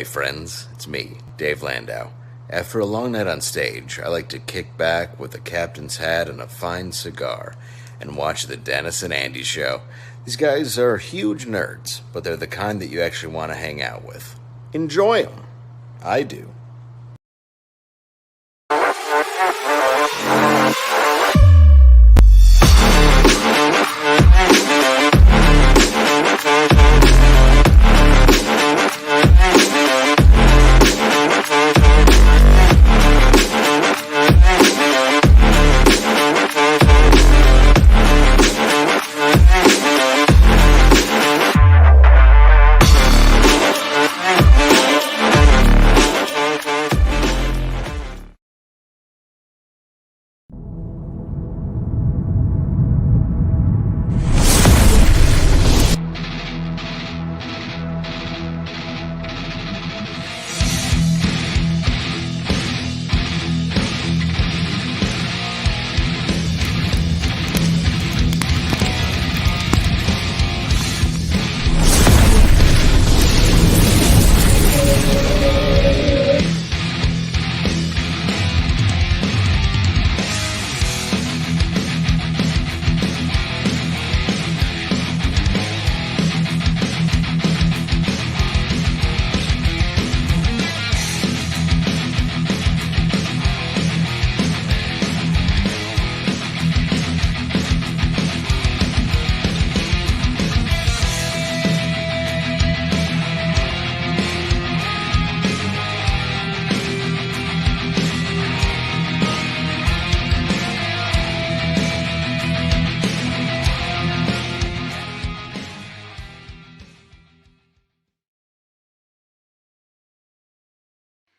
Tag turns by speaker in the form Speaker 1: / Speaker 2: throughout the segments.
Speaker 1: friends. It's me, Dave Landau. After a long night on stage, I like to kick back with a captain's hat and a fine cigar and watch the Dennis and Andy show. These guys are huge nerds, but they're the kind that you actually want to hang out with. Enjoy them. I do.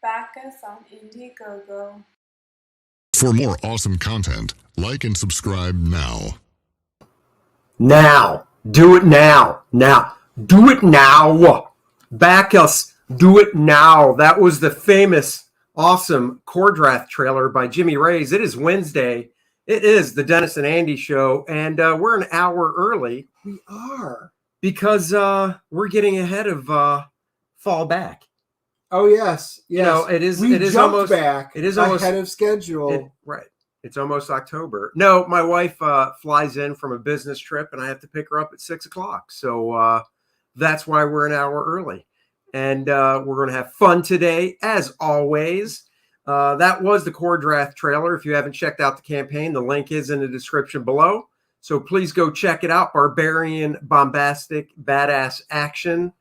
Speaker 2: Back us on Indiegogo.
Speaker 3: For more awesome content, like and subscribe now.
Speaker 4: Now. Do it now. Now. Do it now. Back us. Do it now. That was the famous, awesome Kor-Drath trailer by Jimmy Ray's. It is Wednesday. It is the Dennis and Andy show, and we're an hour early.
Speaker 5: We are.
Speaker 4: Because we're getting ahead of fall back.
Speaker 5: Oh yes, yes.
Speaker 4: You know, it is.
Speaker 5: We
Speaker 4: it is
Speaker 5: jumped
Speaker 4: almost
Speaker 5: back.
Speaker 4: It is almost
Speaker 5: ahead of schedule.
Speaker 4: Right. It's almost October. No, my wife flies in from a business trip, and I have to pick her up at 6:00. So that's why we're an hour early, and we're going to have fun today, as always. That was the Kor-Drath trailer. If you haven't checked out the campaign, the link is in the description below. So please go check it out. Barbarian, bombastic, badass action,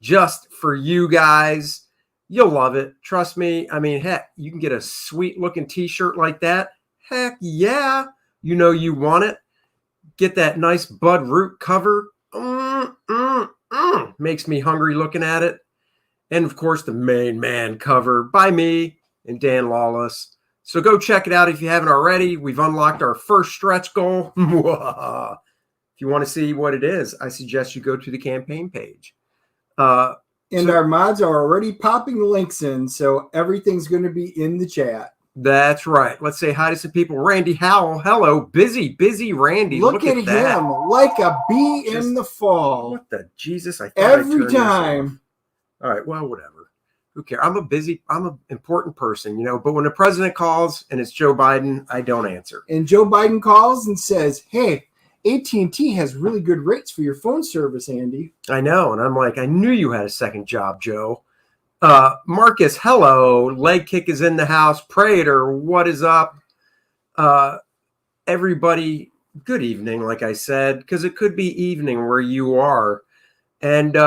Speaker 4: just for you guys. You'll love it. Trust me. I mean, heck, you can get a sweet looking t-shirt like that. Heck yeah. You know you want it. Get that nice Bud Root cover. Makes me hungry looking at it. And of course, the main man cover by me and Dan Lawless. So go check it out if you haven't already. We've unlocked our first stretch goal. If you want to see what it is, I suggest you go to the campaign page.
Speaker 5: And our mods are already popping the links in, so everything's going to be in the chat.
Speaker 4: That's right. Let's say hi to some people. Randy Howell. Hello. Busy Randy.
Speaker 5: Look at him like a bee in the fall.
Speaker 4: What the Jesus? I thought
Speaker 5: every time.
Speaker 4: All right. Well, whatever. Who cares? I'm an important person, you know, but when the president calls and it's Joe Biden, I don't answer.
Speaker 5: And Joe Biden calls and says, hey, AT&T has really good rates for your phone service, Andy.
Speaker 4: I know. And I'm like, I knew you had a second job, Joe. Marcus, hello. Leg kick is in the house. Prater, what is up? Everybody, good evening, like I said, because it could be evening where you are. And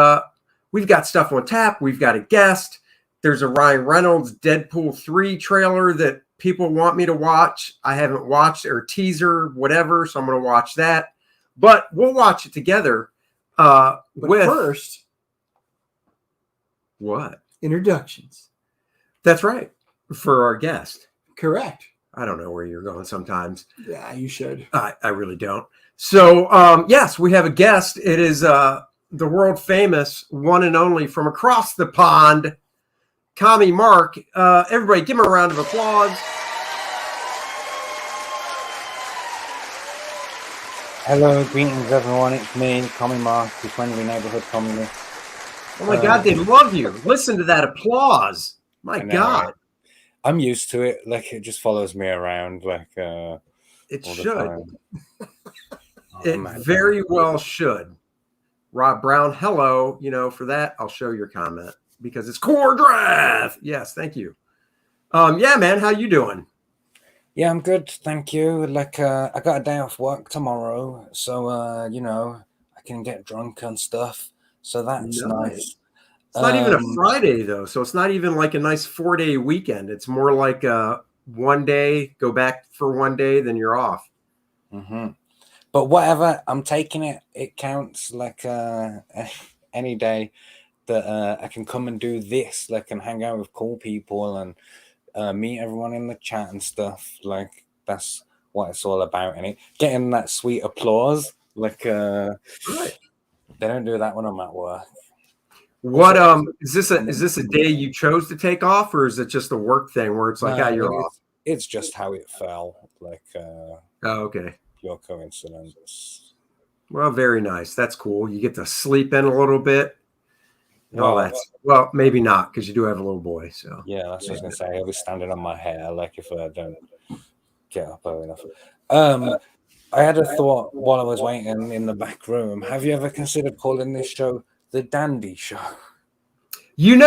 Speaker 4: we've got stuff on tap. We've got a guest. There's a Ryan Reynolds Deadpool 3 trailer that people want me to watch. I haven't watched, or teaser, whatever, so I'm going to watch that. But we'll watch it together.
Speaker 5: But first,
Speaker 4: what?
Speaker 5: Introductions.
Speaker 4: That's right. For our guest.
Speaker 5: Correct.
Speaker 4: I don't know where you're going sometimes.
Speaker 5: Yeah, you should.
Speaker 4: I really don't. So, yes, we have a guest. It is the world famous one and only from across the pond, Commie Mark. Everybody give him a round of applause.
Speaker 6: Hello, greetings everyone. It's me, Commie Mark, your friendly neighborhood communist.
Speaker 4: Oh my God, they love you. Listen to that applause. My God.
Speaker 6: Right? I'm used to it. Like, it just follows me around. Like,
Speaker 4: It
Speaker 6: all the
Speaker 4: should.
Speaker 6: time.
Speaker 4: It very well should. Rob Brown, hello. For that, I'll show your comment because it's Kor-Drath. Yes, thank you. Yeah, man, how you doing?
Speaker 6: Yeah, I'm good, thank you. Like, I got a day off work tomorrow, so I can get drunk and stuff. So that's nice.
Speaker 4: It's not even a Friday though, so it's not even like a nice 4-day weekend. It's more like a 1 day, go back for 1 day, then you're off.
Speaker 6: Mm-hmm. But whatever, I'm taking it. It counts. Like any day that I can come and do this, like, and hang out with cool people and meet everyone in the chat and stuff. Like, that's what it's all about. And getting that sweet applause, like,
Speaker 4: Right.
Speaker 6: they don't do that when I'm at work.
Speaker 4: What is this a day you chose to take off, or is it just a work thing where it's like, you're off?
Speaker 6: It's just how it fell. Like,
Speaker 4: okay.
Speaker 6: Pure coincidence.
Speaker 4: Well, very nice. That's cool. You get to sleep in a little bit. Well, maybe not, because you do have a little boy. So
Speaker 6: yeah, that's what I was gonna say. He'll be standing on my hair, like, if I don't get up early enough. I had a thought while I was waiting in the back room. Have you ever considered calling this show the Dandy Show?
Speaker 4: You'd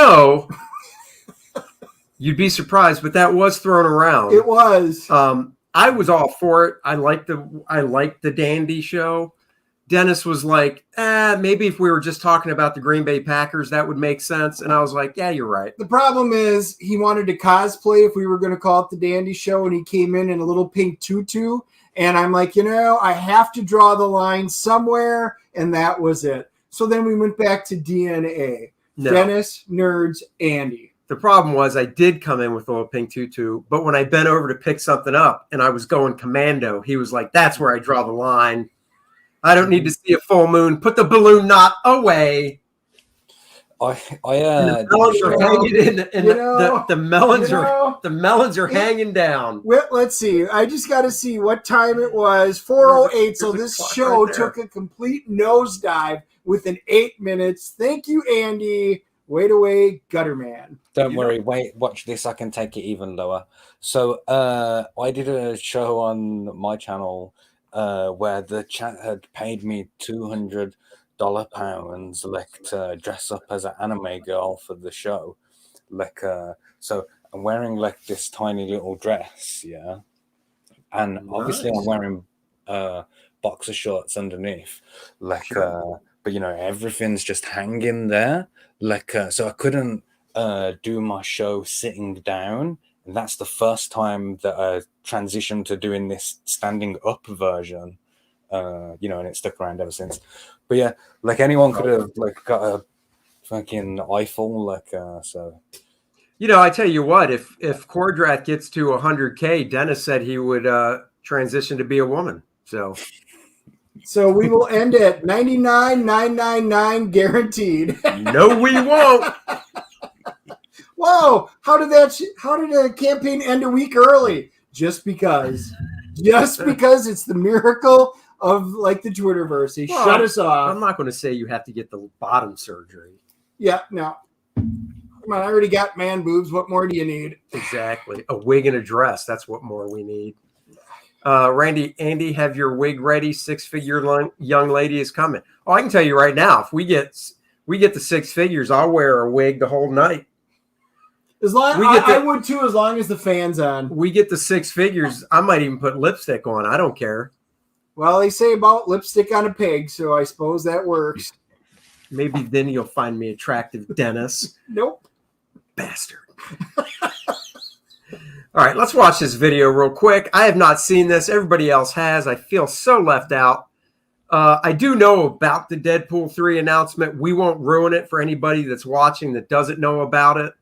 Speaker 4: be surprised, but that was thrown around.
Speaker 5: It was.
Speaker 4: I was all for it. I liked the Dandy Show. Dennis was like, maybe if we were just talking about the Green Bay Packers, that would make sense. And I was like, yeah, you're right.
Speaker 5: The problem is he wanted to cosplay if we were going to call it the Dandy Show, and he came in a little pink tutu. And I'm like, I have to draw the line somewhere, and that was it. So then we went back to DNA. No. Dennis, Nerds, Andy.
Speaker 4: The problem was I did come in with a little pink tutu, but when I bent over to pick something up and I was going commando, he was like, that's where I draw the line. I don't need to see a full moon. Put the balloon knot away.
Speaker 6: The
Speaker 4: melons are hanging down.
Speaker 5: Well, let's see. I just got to see what time it was. 4:08. So this show took a complete nosedive within 8 minutes. Thank you, Andy. Wait away, Gutter Man.
Speaker 6: Don't worry. Wait, watch this. I can take it even lower. So I did a show on my channel where the chat had paid me $200 pounds, like, to dress up as an anime girl for the show. Like, so I'm wearing, like, this tiny little dress, yeah, and obviously I'm wearing boxer shorts underneath, like, but everything's just hanging there, like, so I couldn't do my show sitting down. And that's the first time that I transitioned to doing this standing up version, and it stuck around ever since. But yeah, like, anyone could have, like, got a fucking Eiffel, like, so.
Speaker 4: I tell you what, if Kor-Drath gets to 100K, Dennis said he would transition to be a woman. So
Speaker 5: we will end at 99,999 guaranteed.
Speaker 4: No, we won't.
Speaker 5: Whoa! How did the campaign end a week early? Just because it's the miracle of, like, the Twitterverse. They shut us off.
Speaker 4: I'm not going to say you have to get the bottom surgery.
Speaker 5: Yeah, no. Come on, I already got man boobs. What more do you need?
Speaker 4: Exactly. A wig and a dress. That's what more we need. Andy, have your wig ready. 6-figure young lady is coming. Oh, I can tell you right now, if we get the 6 figures, I'll wear a wig the whole night.
Speaker 5: I would too, as long as the fan's on.
Speaker 4: We get the 6 figures. I might even put lipstick on. I don't care.
Speaker 5: Well, they say about lipstick on a pig, so I suppose that works.
Speaker 4: Maybe then you'll find me attractive, Dennis.
Speaker 5: Nope.
Speaker 4: Bastard. All right, let's watch this video real quick. I have not seen this. Everybody else has. I feel so left out. I do know about the Deadpool 3 announcement. We won't ruin it for anybody that's watching that doesn't know about it.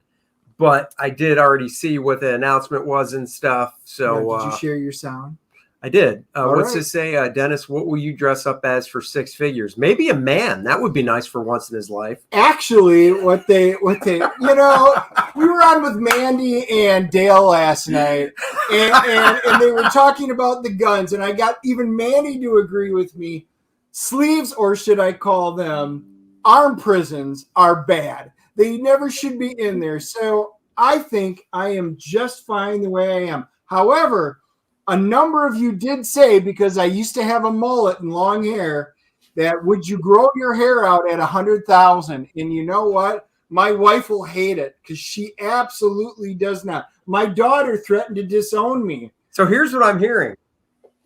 Speaker 4: But I did already see what the announcement was and stuff. So
Speaker 5: did you share your sound?
Speaker 4: I did. What's this say? Dennis, what will you dress up as for 6 figures? Maybe a man. That would be nice for once in his life.
Speaker 5: Actually, what they we were on with Mandy and Dale last night, and they were talking about the guns, and I got even Mandy to agree with me. Sleeves, or should I call them arm prisons are bad. They never should be in there. So I think I am just fine the way I am. However, a number of you did say, because I used to have a mullet and long hair, that would you grow your hair out at 100,000? And you know what? My wife will hate it because she absolutely does not. My daughter threatened to disown me.
Speaker 4: So here's what I'm hearing.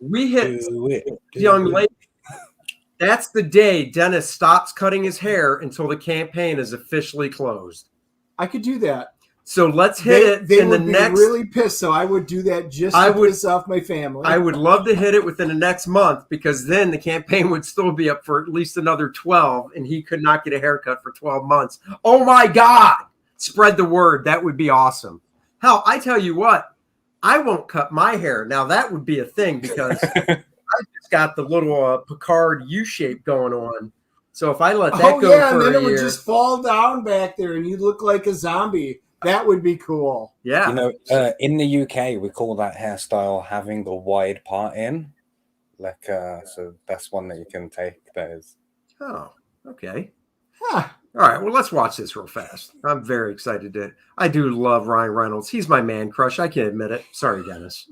Speaker 4: We hit young lady. That's the day Dennis stops cutting his hair until the campaign is officially closed.
Speaker 5: I could do that.
Speaker 4: So let's hit it
Speaker 5: they
Speaker 4: in
Speaker 5: would
Speaker 4: the
Speaker 5: be
Speaker 4: next.
Speaker 5: really pissed. So I would do that just to piss off my family.
Speaker 4: I would love to hit it within the next month because then the campaign would still be up for at least another 12, and he could not get a haircut for 12 months. Oh my God! Spread the word. That would be awesome. Hell, I tell you what, I won't cut my hair. Now that would be a thing because I just got the little Picard U shape going on. So if I let that go for
Speaker 5: and then
Speaker 4: a
Speaker 5: it would
Speaker 4: year,
Speaker 5: just fall down back there, and you'd look like a zombie. That would be cool.
Speaker 4: Yeah.
Speaker 6: You know, in the UK, we call that hairstyle having the wide part in. Like, so that's one that you can take. That is.
Speaker 4: Oh, okay.
Speaker 5: Huh.
Speaker 4: All right. Well, let's watch this real fast. I'm very excited to. I do love Ryan Reynolds. He's my man crush. I can admit it. Sorry, Dennis.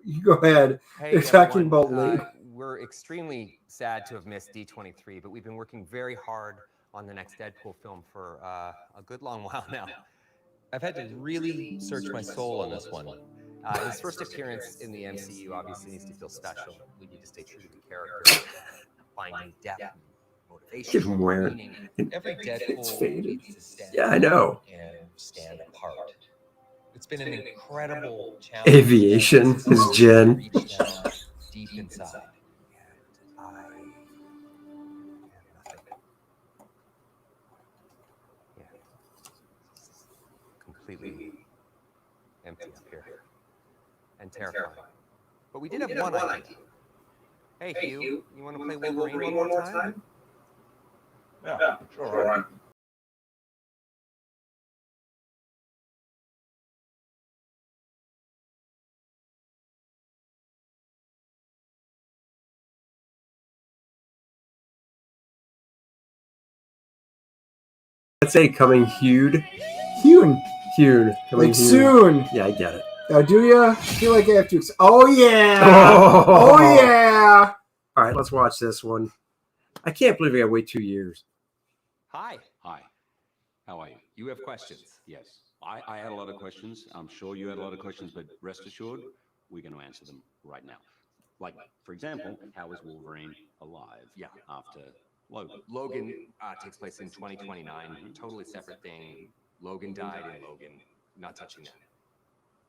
Speaker 5: You go ahead.
Speaker 7: Hey,
Speaker 5: They're talking
Speaker 7: everyone.
Speaker 5: about Lee.
Speaker 7: We're extremely sad to have missed D23, but we've been working very hard on the next Deadpool film for a good long while now. I've had to really search my soul on this one. His first appearance in the MCU obviously needs to feel special. We need to stay true to the character, finding depth, and motivation.
Speaker 4: Give him wearing.
Speaker 7: Meaning every Deadpool needs to stand
Speaker 4: Yeah, I know.
Speaker 7: and stand apart. It's been an incredible challenge.
Speaker 4: Aviation is Jen.
Speaker 7: Reach down deep inside. And I am nothing. Yeah. Completely empty up here. And terrifying. But we did have one idea. Hey, Hugh, you want to play Wolverine one more time?
Speaker 8: Yeah, sure.
Speaker 4: Let's say coming Hewed.
Speaker 5: Hewn.
Speaker 4: Coming
Speaker 5: Like
Speaker 4: Hewed.
Speaker 5: soon.
Speaker 4: Yeah, I get it.
Speaker 5: Do you? I feel like I have to. Oh, yeah.
Speaker 4: Oh.
Speaker 5: Oh, yeah.
Speaker 4: All right, let's watch this one. I can't believe we got to wait 2 years.
Speaker 9: Hi. Hi. How are you? You have questions? Yes. I had a lot of questions. I'm sure you had a lot of questions, but rest assured, we're going to answer them right now. Like, for example, how is Wolverine alive?
Speaker 7: Yeah.
Speaker 9: After Logan.
Speaker 7: Logan takes place in 2029. Totally separate thing. Logan died in Logan. Not touching that.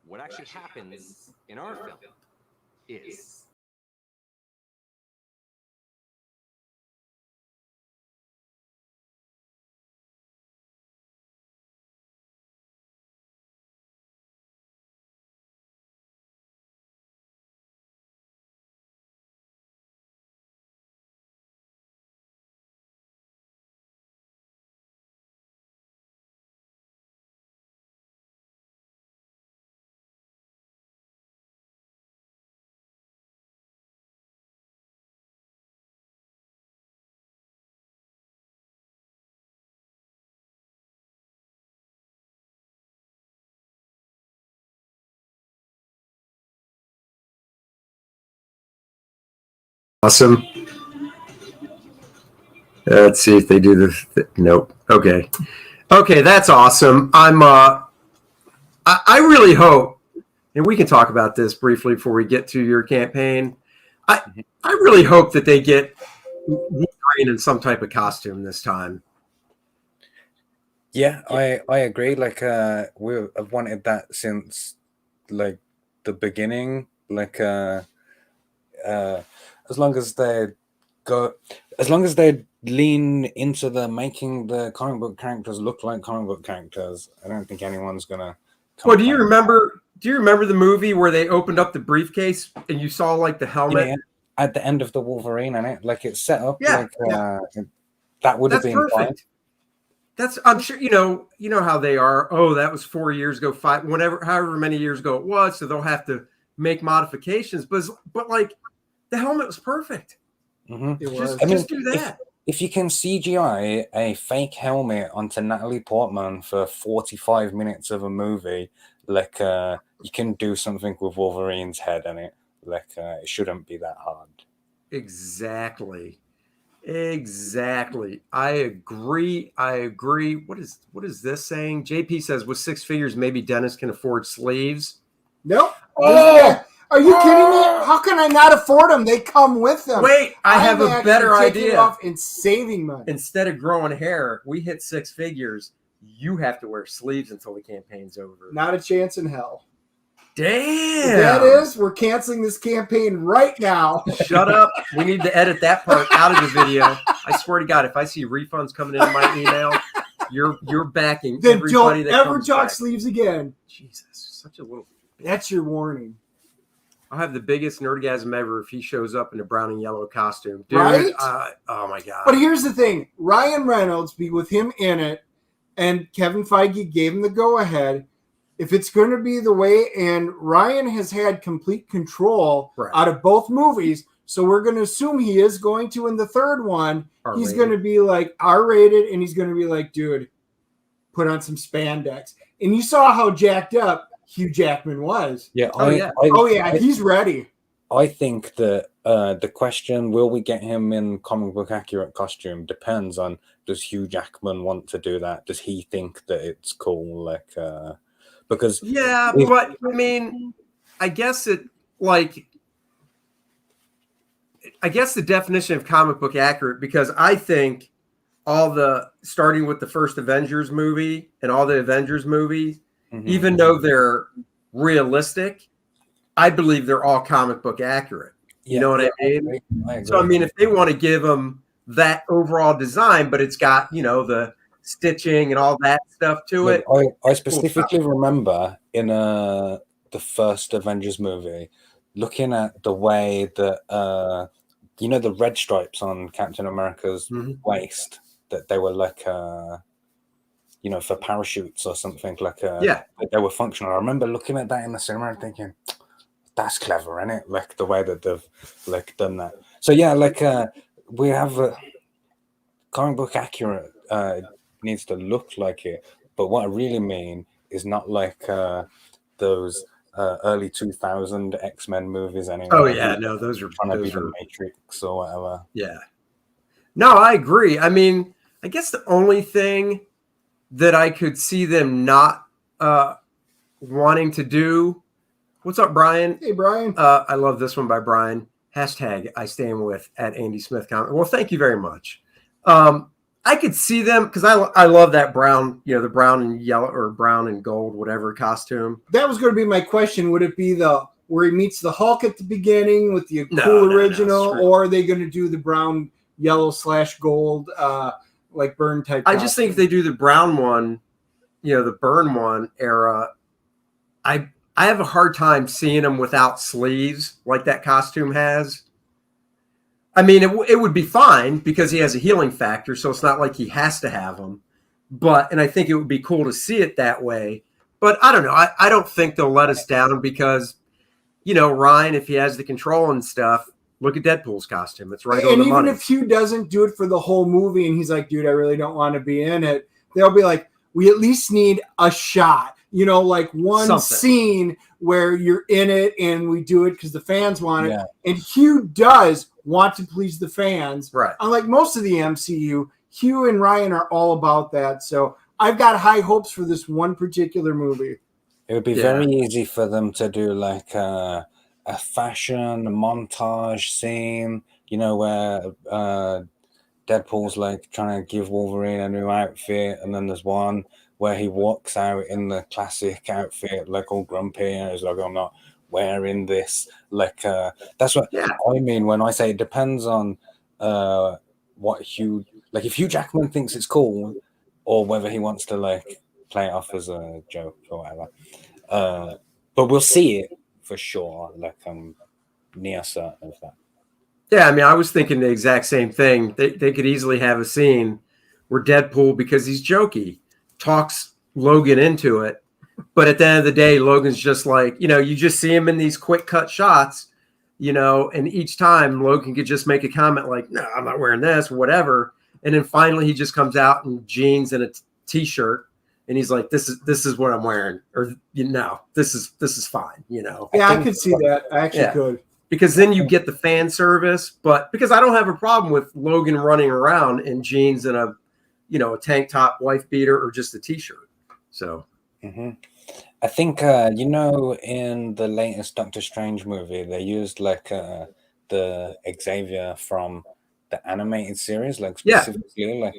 Speaker 7: What actually happens in our film is
Speaker 4: Awesome. Let's see if they do the. Nope. Okay. Okay, that's awesome. I really hope, and we can talk about this briefly before we get to your campaign. I really hope that they get Wolverine in some type of costume this time.
Speaker 6: Yeah, I agree. Like, I've wanted that since like the beginning. Like, as long as they lean into the making the comic book characters look like comic book characters, I don't think anyone's gonna.
Speaker 4: Well, do you remember the movie where they opened up the briefcase and you saw like the helmet?
Speaker 6: Yeah, at the end of the Wolverine, and it like it's set up.
Speaker 4: Yeah,
Speaker 6: like, that would have been
Speaker 4: perfect.
Speaker 6: fine.
Speaker 4: That's I'm sure you know how they are. Oh, that was 4 years ago, however many years ago it was. So they'll have to make modifications. But like the helmet was perfect.
Speaker 6: Mm-hmm.
Speaker 5: It was.
Speaker 4: Just do that.
Speaker 6: if you can CGI a fake helmet onto Natalie Portman for 45 minutes of a movie, like you can do something with Wolverine's head in it. Like it shouldn't be that hard.
Speaker 4: Exactly. I agree. What is this saying? JP says with six figures, maybe Dennis can afford sleeves.
Speaker 5: Nope.
Speaker 4: Oh!
Speaker 5: Are you kidding me? How can I not afford them? They come with them.
Speaker 4: Wait, I have a better idea.
Speaker 5: Off and saving money.
Speaker 4: Instead of growing hair, we hit six figures. You have to wear sleeves until the campaign's over.
Speaker 5: Not a chance in hell.
Speaker 4: Damn.
Speaker 5: That is, we're canceling this campaign right now.
Speaker 4: Shut up. We need to edit that part out of the video. I swear to God, if I see refunds coming into my email, you're backing
Speaker 5: then
Speaker 4: everybody
Speaker 5: don't
Speaker 4: that
Speaker 5: ever
Speaker 4: comes
Speaker 5: talk
Speaker 4: back.
Speaker 5: sleeves again.
Speaker 4: Jesus, such a little.
Speaker 5: That's your warning.
Speaker 4: I'll have the biggest nerdgasm ever if he shows up in a brown and yellow costume. Dude,
Speaker 5: Right?
Speaker 4: Oh my God.
Speaker 5: But here's the thing. Ryan Reynolds be with him in it, and Kevin Feige gave him the go-ahead. If it's going to be the way, and Ryan has had complete control out of both movies, so we're going to assume he is going to in the third one.
Speaker 4: R-rated.
Speaker 5: He's going to be like R-rated, and he's going to be like, dude, put on some spandex. And you saw how jacked up Hugh Jackman was.
Speaker 6: Yeah.
Speaker 5: He's ready.
Speaker 6: I think that the question, will we get him in comic book accurate costume, depends on, does Hugh Jackman want to do that? Does he think that it's cool? Like, because
Speaker 4: but I mean, I guess the definition of comic book accurate, because I think starting with the first Avengers movie and all the Avengers movies, even though they're realistic, I believe they're all comic book accurate. You know what I mean?
Speaker 6: I agree.
Speaker 4: So, I mean, if they want to give them that overall design, but it's got, the stitching and all that stuff to it.
Speaker 6: I specifically remember in the first Avengers movie, looking at the way that, the red stripes on Captain America's waist, that they were like, for parachutes or something, like they were functional. I remember looking at that in the cinema and thinking, that's clever, isn't it? Like the way that they've like done that. So we have a comic book accurate. Needs to look like it, but what I really mean is not like those early 2000 X-Men movies anyway.
Speaker 4: Oh yeah, no, those are
Speaker 6: trying to be the Matrix or whatever.
Speaker 4: Yeah, no, I agree. I mean, I guess the only thing that I could see them not wanting to do. What's up, Brian?
Speaker 5: Hey, Brian.
Speaker 4: I love this one by Brian. Hashtag I stand with at Andy Smith comment. Well, thank you very much. I could see them because I love that brown, the brown and yellow or brown and gold, whatever costume.
Speaker 5: That was going to be my question. Would it be where he meets the Hulk at the beginning with the cool original, or are they going to do the brown, yellow / gold, like burn type?
Speaker 4: I just think if they do the brown one, the burn one era, I have a hard time seeing him without sleeves like that costume has. I mean, it would be fine because he has a healing factor, so it's not like he has to have them. And I think it would be cool to see it that way. But I don't know. I don't think they'll let us down because, Ryan, if he has the control and stuff, look at Deadpool's costume. It's right on the money.
Speaker 5: And even if Hugh doesn't do it for the whole movie and he's like, dude, I really don't want to be in it, they'll be like, we at least need a shot. Like one scene where you're in it and we do it because the fans want it. Yeah. And Hugh does want to please the fans.
Speaker 4: Right.
Speaker 5: Unlike most of the MCU, Hugh and Ryan are all about that. So I've got high hopes for this one particular movie.
Speaker 6: It would be very easy for them to do like a fashion montage scene, where Deadpool's like trying to give Wolverine a new outfit. And then there's one where he walks out in the classic outfit, like all grumpy, and he's like, I'm not wearing this. Like, that's what I mean when I say it depends on what Hugh, like if Hugh Jackman thinks it's cool or whether he wants to like play it off as a joke or whatever. But we'll see it for sure. Like, I'm near certain of that.
Speaker 4: Yeah, I mean, I was thinking the exact same thing. They could easily have a scene where Deadpool, because he's jokey, talks Logan into it. But at the end of the day, Logan's just like, you just see him in these quick cut shots, and each time Logan could just make a comment like, no, I'm not wearing this or whatever. And then finally he just comes out in jeans and a t-shirt, and he's like, this is what I'm wearing, or this is fine,
Speaker 5: Yeah, I could see that. I actually could.
Speaker 4: Because then you get the fan service, but because I don't have a problem with Logan running around in jeans and a tank top, wife beater, or just a t-shirt. So
Speaker 6: I think in the latest Doctor Strange movie, they used like the Xavier from the animated series, like specifically,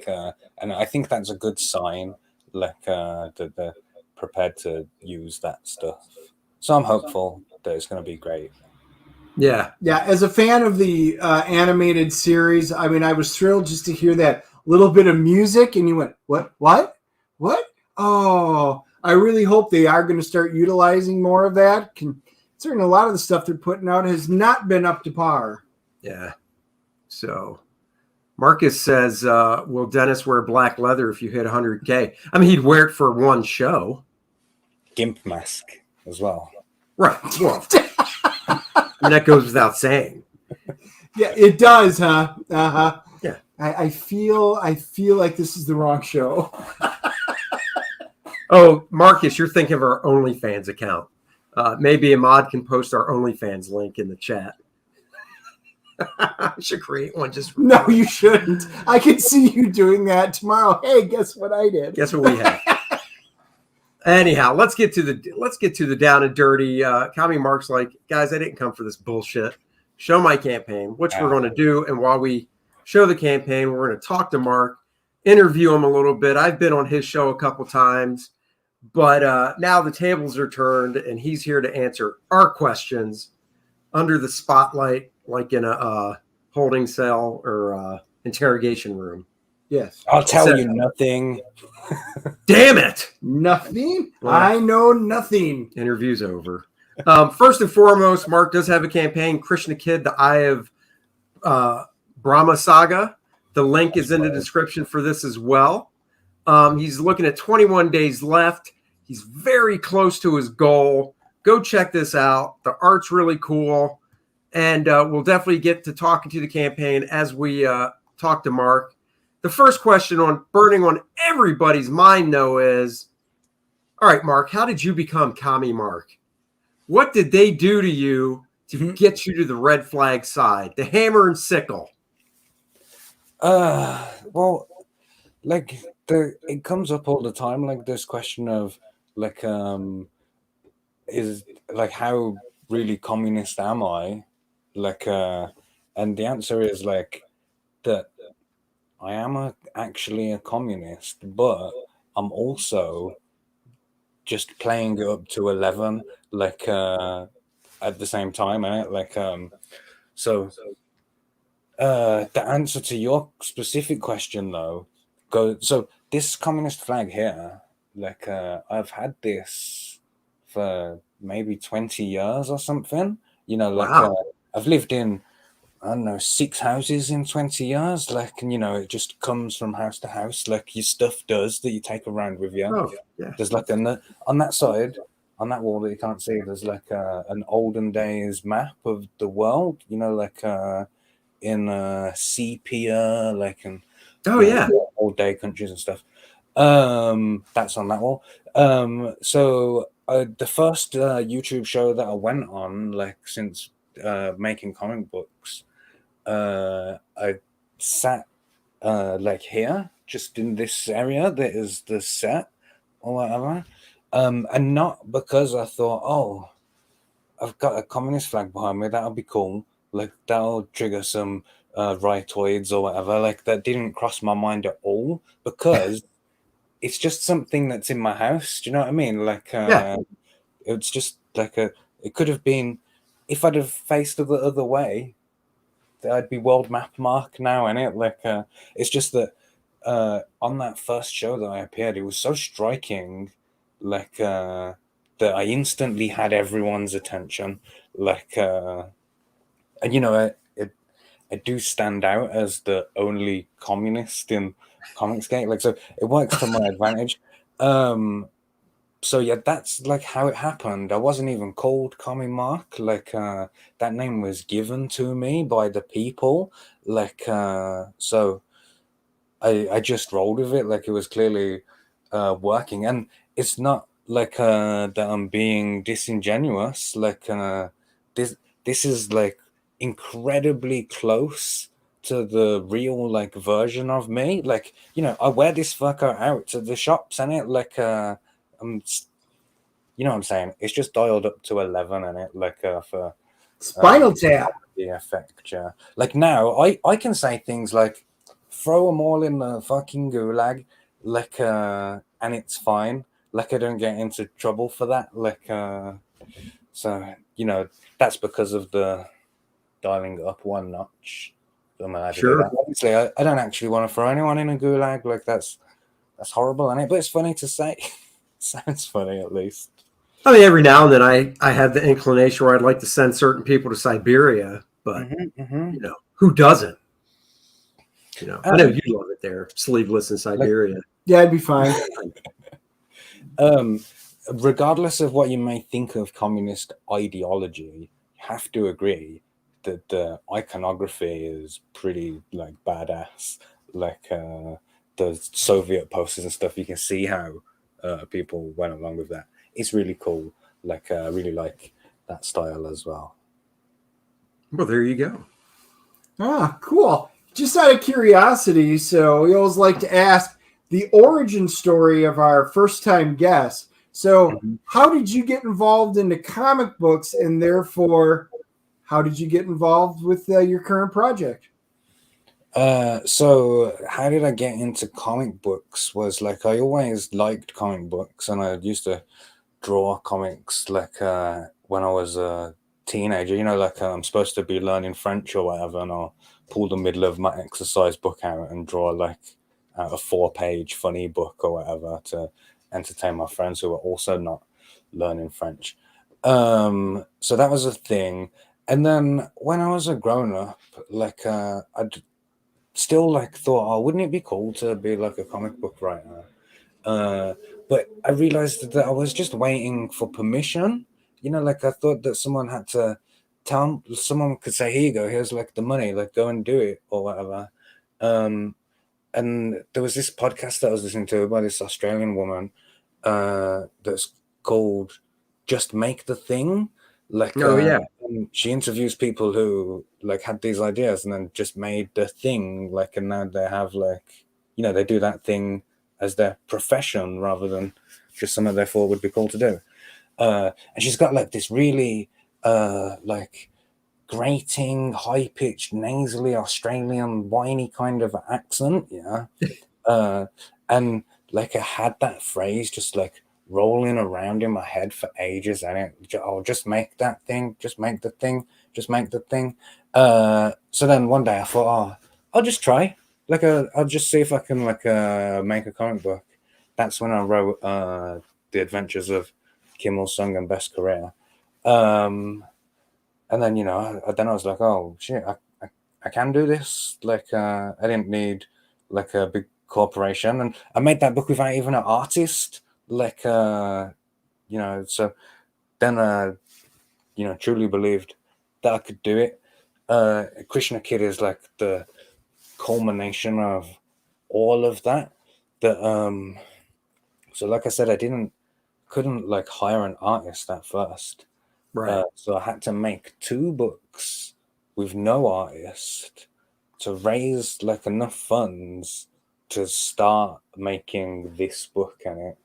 Speaker 6: and I think that's a good sign, that they're prepared to use that stuff. So I'm hopeful that it's going to be great.
Speaker 4: Yeah.
Speaker 5: As a fan of the animated series, I mean, I was thrilled just to hear that little bit of music, and you went, what? Oh, I really hope they are going to start utilizing more of that. Considering a lot of the stuff they're putting out has not been up to par.
Speaker 4: Yeah. So Marcus says, will Dennis wear black leather if you hit 100K? I mean, he'd wear it for one show.
Speaker 6: Gimp mask as well.
Speaker 4: Right. Well, and that goes without saying.
Speaker 5: Yeah, it does, huh? Uh-huh.
Speaker 4: Yeah.
Speaker 5: I feel like this is the wrong show.
Speaker 4: Oh, Marcus, you're thinking of our OnlyFans account. Maybe Ahmad can post our OnlyFans link in the chat. I should create one just.
Speaker 5: No, you shouldn't. I can see you doing that tomorrow. Hey, guess what I did?
Speaker 4: Guess what we have? Anyhow, let's get to the down and dirty. Commie Mark's like, guys, I didn't come for this bullshit. Show my campaign, which we're going to do. And while we show the campaign, we're going to talk to Mark, interview him a little bit. I've been on his show a couple times, but now the tables are turned, and he's here to answer our questions under the spotlight, like in a holding cell or interrogation room.
Speaker 5: Yes.
Speaker 6: I'll tell you nothing.
Speaker 4: Damn it.
Speaker 5: Nothing? Well, I know nothing.
Speaker 4: Interview's over. First and foremost, Mark does have a campaign, Krishna Kid, the Eye of Brahma Saga. The link is in the description for this as well. He's looking at 21 days left. He's very close to his goal. Go check this out. The art's really cool. And we'll definitely get to talking to the campaign as we talk to Mark. The first question burning on everybody's mind, though, is, all right, Mark, how did you become Commie Mark? What did they do to you to get you to the red flag side, the hammer and sickle?
Speaker 6: Well, like it comes up all the time, like this question of is like, how really communist am I? And the answer is like that I am actually a communist, but I'm also just playing it up to 11, at the same time, so the answer to your specific question, though, so this communist flag here, I've had this for maybe 20 years or something,
Speaker 4: wow.
Speaker 6: I've lived in, I don't know, 6 houses in 20 years, and it just comes from house to house, like your stuff does that you take around with you.
Speaker 4: Oh, yeah.
Speaker 6: There's on that side, on that wall that you can't see, there's an olden days map of the world, in sepia, and old day countries and stuff. That's on that wall. So the first YouTube show that I went on, since making comic books, I sat here, just in this area that is the set or whatever, and not because I thought, oh, I've got a communist flag behind me, that'll be cool, that'll trigger some rightoids or whatever, that didn't cross my mind at all, because it's just something that's in my house. Do you know what I mean? It's just it could have been, if I'd have faced the other way, I'd be world map Mark now, innit? It's just that on that first show that I appeared, it was so striking, that I instantly had everyone's attention, and I do stand out as the only communist in Comicsgate, so it works to my advantage. So yeah, that's how it happened. I wasn't even called Commie Mark. That name was given to me by the people. So I just rolled with it. Like, it was clearly working, and it's not like that I'm being disingenuous. Like, this is like incredibly close to the real like version of me. Like, you know, I wear this fucker out to the shops, and it like I'm, you know what I'm saying? It's just dialed up to 11, and it like for
Speaker 5: Spinal Tap.
Speaker 6: the effect. Yeah, like now I can say things like throw them all in the fucking gulag, like and it's fine. Like, I don't get into trouble for that. Like so, you know, that's because of the dialing up one notch. I'm allowed to do that. Obviously, I don't actually want to throw anyone in a gulag. Like, that's horrible, isn't it? But it's funny to say. Sounds funny, at least.
Speaker 4: I mean, every now and then I have the inclination where I'd like to send certain people to Siberia, but you know, who doesn't? You know, I know you love it there, sleeveless in Siberia.
Speaker 5: Yeah, I'd be fine.
Speaker 6: Regardless of what you may think of communist ideology, you have to agree that the iconography is pretty like badass. Like the Soviet posters and stuff, you can see how people went along with that. It's really cool. Like, I really like that style as well.
Speaker 4: Well, there you go.
Speaker 5: Ah, cool. Just out of curiosity, so we always like to ask the origin story of our first-time guest. So, how did you get involved into comic books, and therefore, how did you get involved with your current project?
Speaker 6: So how did I get into comic books? Was like, I always liked comic books, and I used to draw comics like when I was a teenager. You know, like I'm supposed to be learning French or whatever, and I'll pull the middle of my exercise book out and draw like a 4-page funny book or whatever to entertain my friends who were also not learning French. So that was a thing. And then when I was a grown up, like I'd still like thought, oh, wouldn't it be cool to be like a comic book writer? But I realized that I was just waiting for permission. You know, like I thought that someone had to someone could say, here you go, here's like the money, like go and do it or whatever. And there was this podcast that I was listening to by this Australian woman that's called Just Make the Thing. Like, and she interviews people who like had these ideas and then just made the thing, like, and now they have like, you know, they do that thing as their profession rather than just something they thought would be cool to do. And she's got like this really like grating, high-pitched, nasally Australian whiny kind of accent, yeah. And like I had that phrase just like rolling around in my head for ages, and I'll just make that thing, just make the thing, just make the thing. So then one day I thought, oh, I'll just try. Like I'll just see if I can like make a comic book. That's when I wrote The Adventures of Kim Il-sung and Best Korea. And then, you know, then I was like, oh shit, I can do this. Like I didn't need like a big corporation, and I made that book without even an artist. Like you know, so then you know, truly believed that I could do it. Krishna Kid is like the culmination of all of that. So like I said, couldn't like hire an artist at first.
Speaker 4: Right.
Speaker 6: So I had to make 2 books with no artist to raise like enough funds to start making this book and it.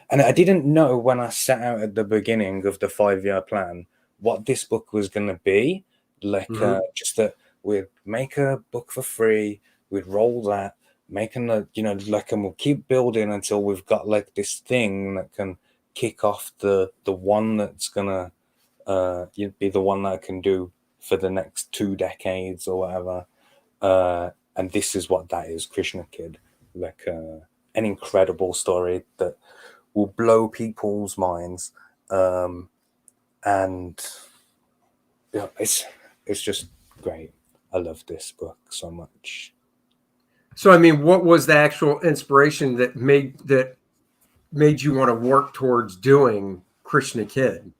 Speaker 6: And I didn't know when I set out at the beginning of the 5-year plan what this book was going to be. Like, just that we'd make a book for free, we'd roll that, making the, you know, like, and we'll keep building until we've got like this thing that can kick off the one that's gonna be the one that I can do for the next 2 decades or whatever. And this is what that is, Krishna Kid. Like, an incredible story that will blow people's minds, and yeah, it's just great. I love this book so much.
Speaker 4: So, I mean, what was the actual inspiration that made you want to work towards doing Krishna Kid?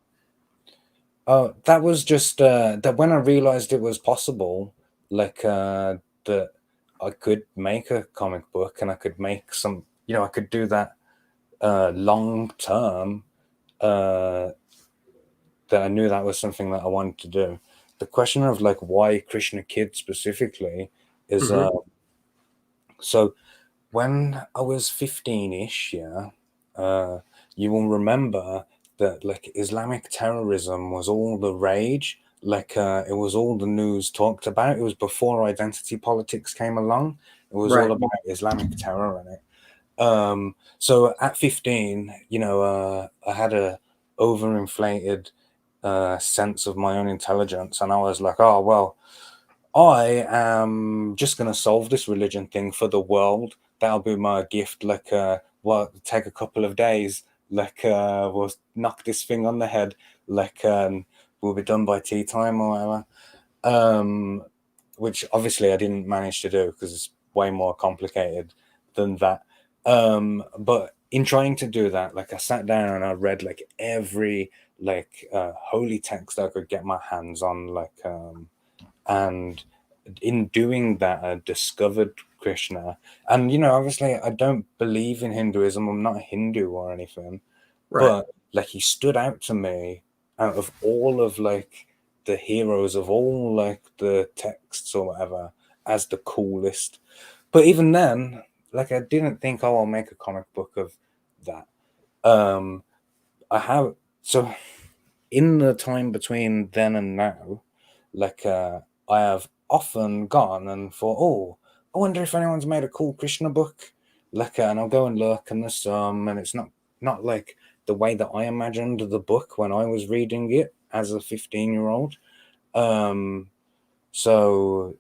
Speaker 6: That was just that when I realized it was possible, like that I could make a comic book and I could make some, I could do that long term. That I knew that was something that I wanted to do. The question of like why Krishna Kid specifically is so when I was 15-ish, you will remember that like Islamic terrorism was all the rage. Like it was all the news talked about. It was before identity politics came along. It was all about Islamic terror in it. So at 15, I had a overinflated sense of my own intelligence, and I was like, oh well, I am just going to solve this religion thing for the world. That'll be my gift. Like, take a couple of days. Like, we'll knock this thing on the head. Like, we'll be done by tea time or whatever. Which obviously I didn't manage to do because it's way more complicated than that. But in trying to do that, like, I sat down and I read like every holy text I could get my hands on. Like, and in doing that, I discovered Krishna. And, obviously I don't believe in Hinduism. I'm not a Hindu or anything. But like he stood out to me out of all of like the heroes of all like the texts or whatever as the coolest. But even then, like I didn't think, oh, I'll make a comic book of that. So in the time between then and now, like I have often gone and thought, oh, I wonder if anyone's made a cool Krishna book. Like, and I'll go and look, and there's some, and it's not like the way that I imagined the book when I was reading it as a 15-year-old. So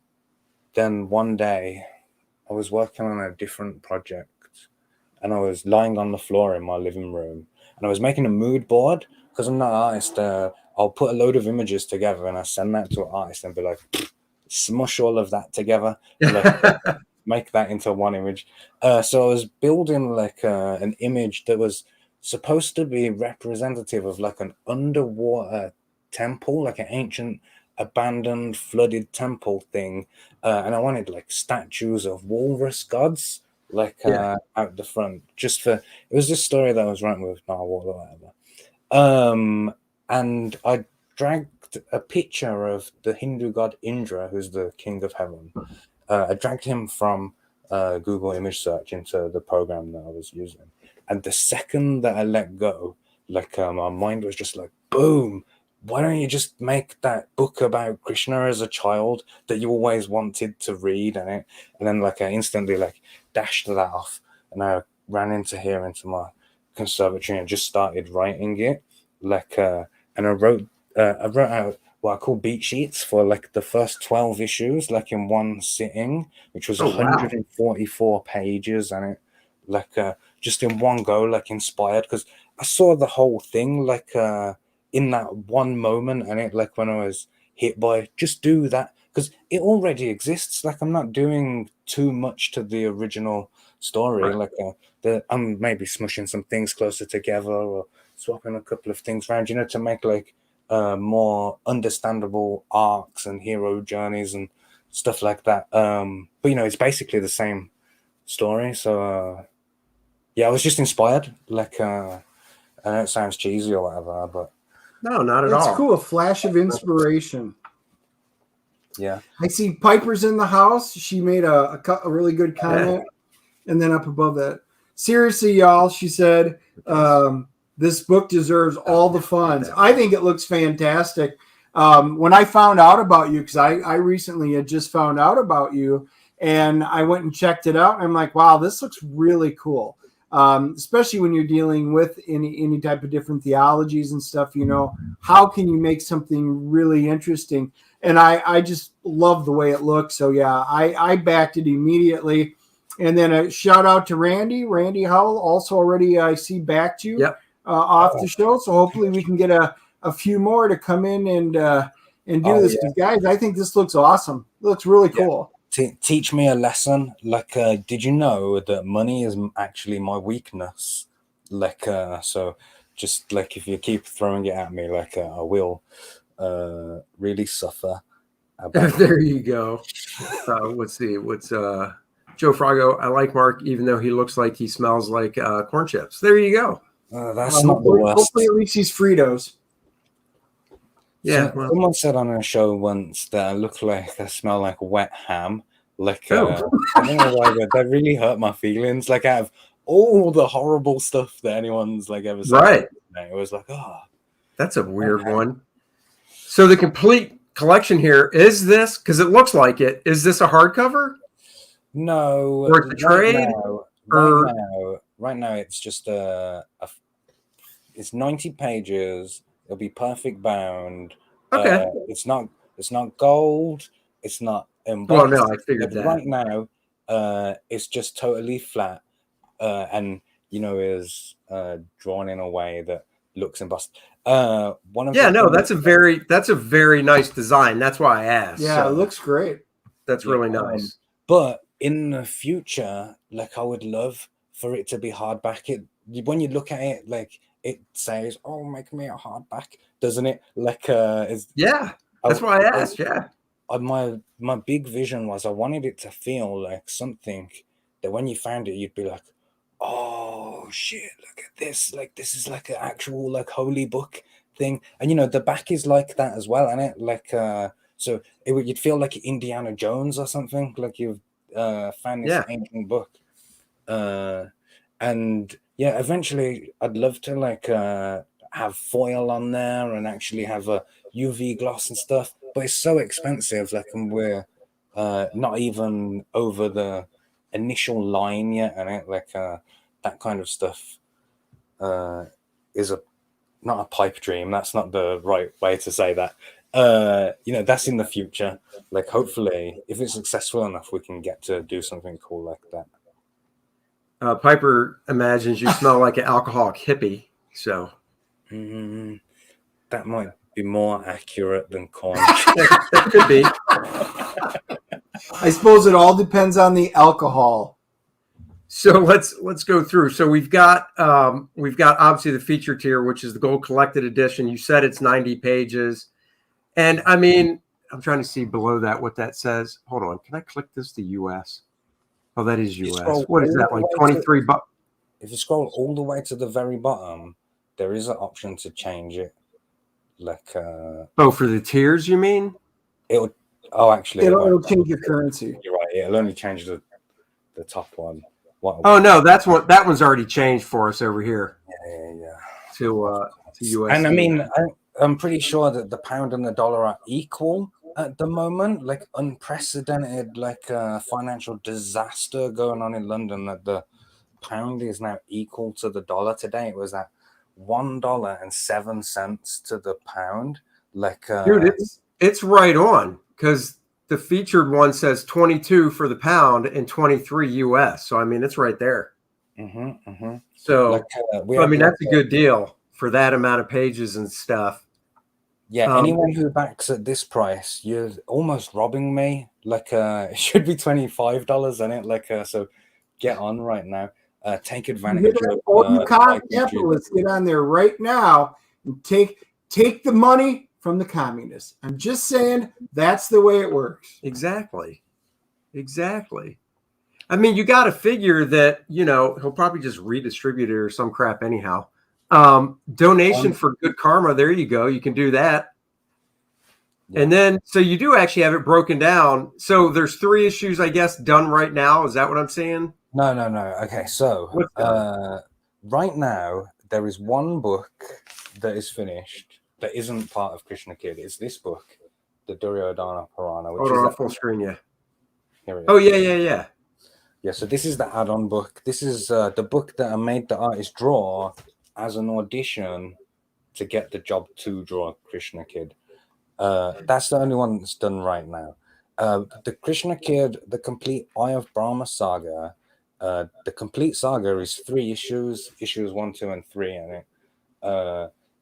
Speaker 6: then one day I was working on a different project, and I was lying on the floor in my living room, and I was making a mood board because I'm not an artist. I'll put a load of images together and I send that to an artist and be like, smush all of that together, like, make that into one image. So I was building like an image that was supposed to be representative of like an underwater temple, like an ancient abandoned flooded temple thing. And I wanted like statues of walrus gods like out the front, it was this story that I was writing with Narwhal or whatever. And I dragged a picture of the Hindu god Indra, who's the king of heaven. I dragged him from Google image search into the program that I was using. And the second that I let go, like my mind was just like, boom, why don't you just make that book about Krishna as a child that you always wanted to read? And then like I instantly like dashed that off, and I ran into my conservatory and just started writing it. Like and I wrote out what I call beat sheets for like the first 12 issues, like in one sitting, which was 144 pages, and it like just in one go, like inspired, because I saw the whole thing like in that one moment, and it like when I was hit by just do that because it already exists. Like I'm not doing too much to the original story. Like I'm maybe smushing some things closer together or swapping a couple of things around, to make like more understandable arcs and hero journeys and stuff like that. But it's basically the same story. So I was just inspired. Like I know it sounds cheesy or whatever, but
Speaker 4: no, not at all.
Speaker 5: It's cool. A flash of inspiration.
Speaker 6: Yeah.
Speaker 5: I see Piper's in the house. She made a really good comment. And then up above that, seriously, y'all, she said, this book deserves all the funds. I think it looks fantastic. When I found out about you, because I recently had just found out about you, and I went and checked it out, and I'm like, wow, this looks really cool. Especially when you're dealing with any type of different theologies and stuff, how can you make something really interesting? And I just love the way it looks. So yeah, I backed it immediately. And then a shout out to Randy Howell, also already I see backed you off the show. So hopefully we can get a few more to come in and do this. Yeah. Guys, I think this looks awesome. It looks really cool.
Speaker 6: Teach me a lesson. Like, did you know that money is actually my weakness? Like, so just like if you keep throwing it at me, like I will really suffer. about
Speaker 4: There you go. Let's see. What's Joe Frago? I like Mark, even though he looks like he smells like corn chips. There you go.
Speaker 6: that's not the worst.
Speaker 5: Hopefully, at least he's Fritos.
Speaker 4: Yeah.
Speaker 6: So, someone said on a show once that I look like I smell like wet ham. Like I don't know why, but that really hurt my feelings. Like out of all the horrible stuff that anyone's like ever said,
Speaker 4: Right?
Speaker 6: It was like,
Speaker 4: That's a weird one. So the complete collection here is this, because it looks like it. Is this a hardcover?
Speaker 6: No,
Speaker 4: or it's a trade?
Speaker 6: Right now, it's just it's 90 pages. It'll be perfect bound.
Speaker 4: Okay.
Speaker 6: It's not gold. It's not embossed.
Speaker 4: Well, no, I figured that.
Speaker 6: Right now, it's just totally flat, and is drawn in a way that looks embossed. That's a very nice design. That's why I asked.
Speaker 5: Yeah, it looks great.
Speaker 4: That's really nice.
Speaker 6: But in the future, like I would love for it to be hardback. When you look at it, like it says, "Oh, make me a hardback," doesn't it? Like, that's
Speaker 4: why I asked. Yeah.
Speaker 6: My big vision was I wanted it to feel like something that when you found it, you'd be like, "Oh shit, look at this! Like this is like an actual like holy book thing." And the back is like that as well, isn't it? Like so you'd feel like Indiana Jones or something, like you've found this ancient book. And eventually I'd love to like have foil on there and actually have a UV gloss and stuff, but it's so expensive. Like, and we're not even over the initial line yet, and that kind of stuff is not a pipe dream. That's not the right way to say that. That's in the future. Like, hopefully, if it's successful enough, we can get to do something cool like that.
Speaker 4: Piper imagines you smell like an alcoholic hippie. So
Speaker 6: that might be more accurate than corn.
Speaker 4: That could be.
Speaker 5: I suppose it all depends on the alcohol.
Speaker 4: So let's go through. So we've got obviously the feature tier, which is the gold collected edition. You said it's 90 pages, and I mean, I'm trying to see below that what that says. Hold on, can I click this to US? Oh, that is US. What is that, like 23 bucks?
Speaker 6: If you scroll all the way to the very bottom, there is an option to change it. Like
Speaker 4: for the tiers, you mean?
Speaker 6: It'll
Speaker 5: change your currency.
Speaker 6: You're right. It'll only change the top one.
Speaker 4: No, that one's already changed for us over here.
Speaker 6: Yeah.
Speaker 4: To US.
Speaker 6: And I mean, I'm pretty sure that the pound and the dollar are equal at the moment. Like unprecedented, like financial disaster going on in London. That the pound is now equal to the dollar. Today it was at $1.07 to the pound. Like,
Speaker 4: dude, it's right on, because the featured one says 22 for the pound and 23 US. So I mean, it's right there. So
Speaker 6: like,
Speaker 4: that's a good deal for that amount of pages and stuff.
Speaker 6: Yeah, anyone who backs at this price, you're almost robbing me. Like, it should be $25, isn't it? Like, so get on right now. Take advantage of
Speaker 5: all you capitalists. Get on there right now and take the money from the communists. I'm just saying that's the way it works.
Speaker 4: Exactly. I mean, you got to figure that he'll probably just redistribute it or some crap anyhow. Donation for good karma. There you go. You can do that. Yeah. And then, so you do actually have it broken down. So there's 3 issues, I guess, done right now. Is that what I'm saying?
Speaker 6: No. Okay, so right now there is one book that is finished that isn't part of Krishna Kid. It's this book, the Duryodhana Purana.
Speaker 4: Hold on, full screen, yeah.
Speaker 6: Here it is.
Speaker 4: Oh, yeah.
Speaker 6: Yeah, so this is the add-on book. This is the book that I made the artist draw as an audition to get the job to draw Krishna Kid. That's the only one that's done right now. The Krishna Kid, the complete Eye of Brahma saga, the complete saga is 3 issues 1, 2, and 3 in it.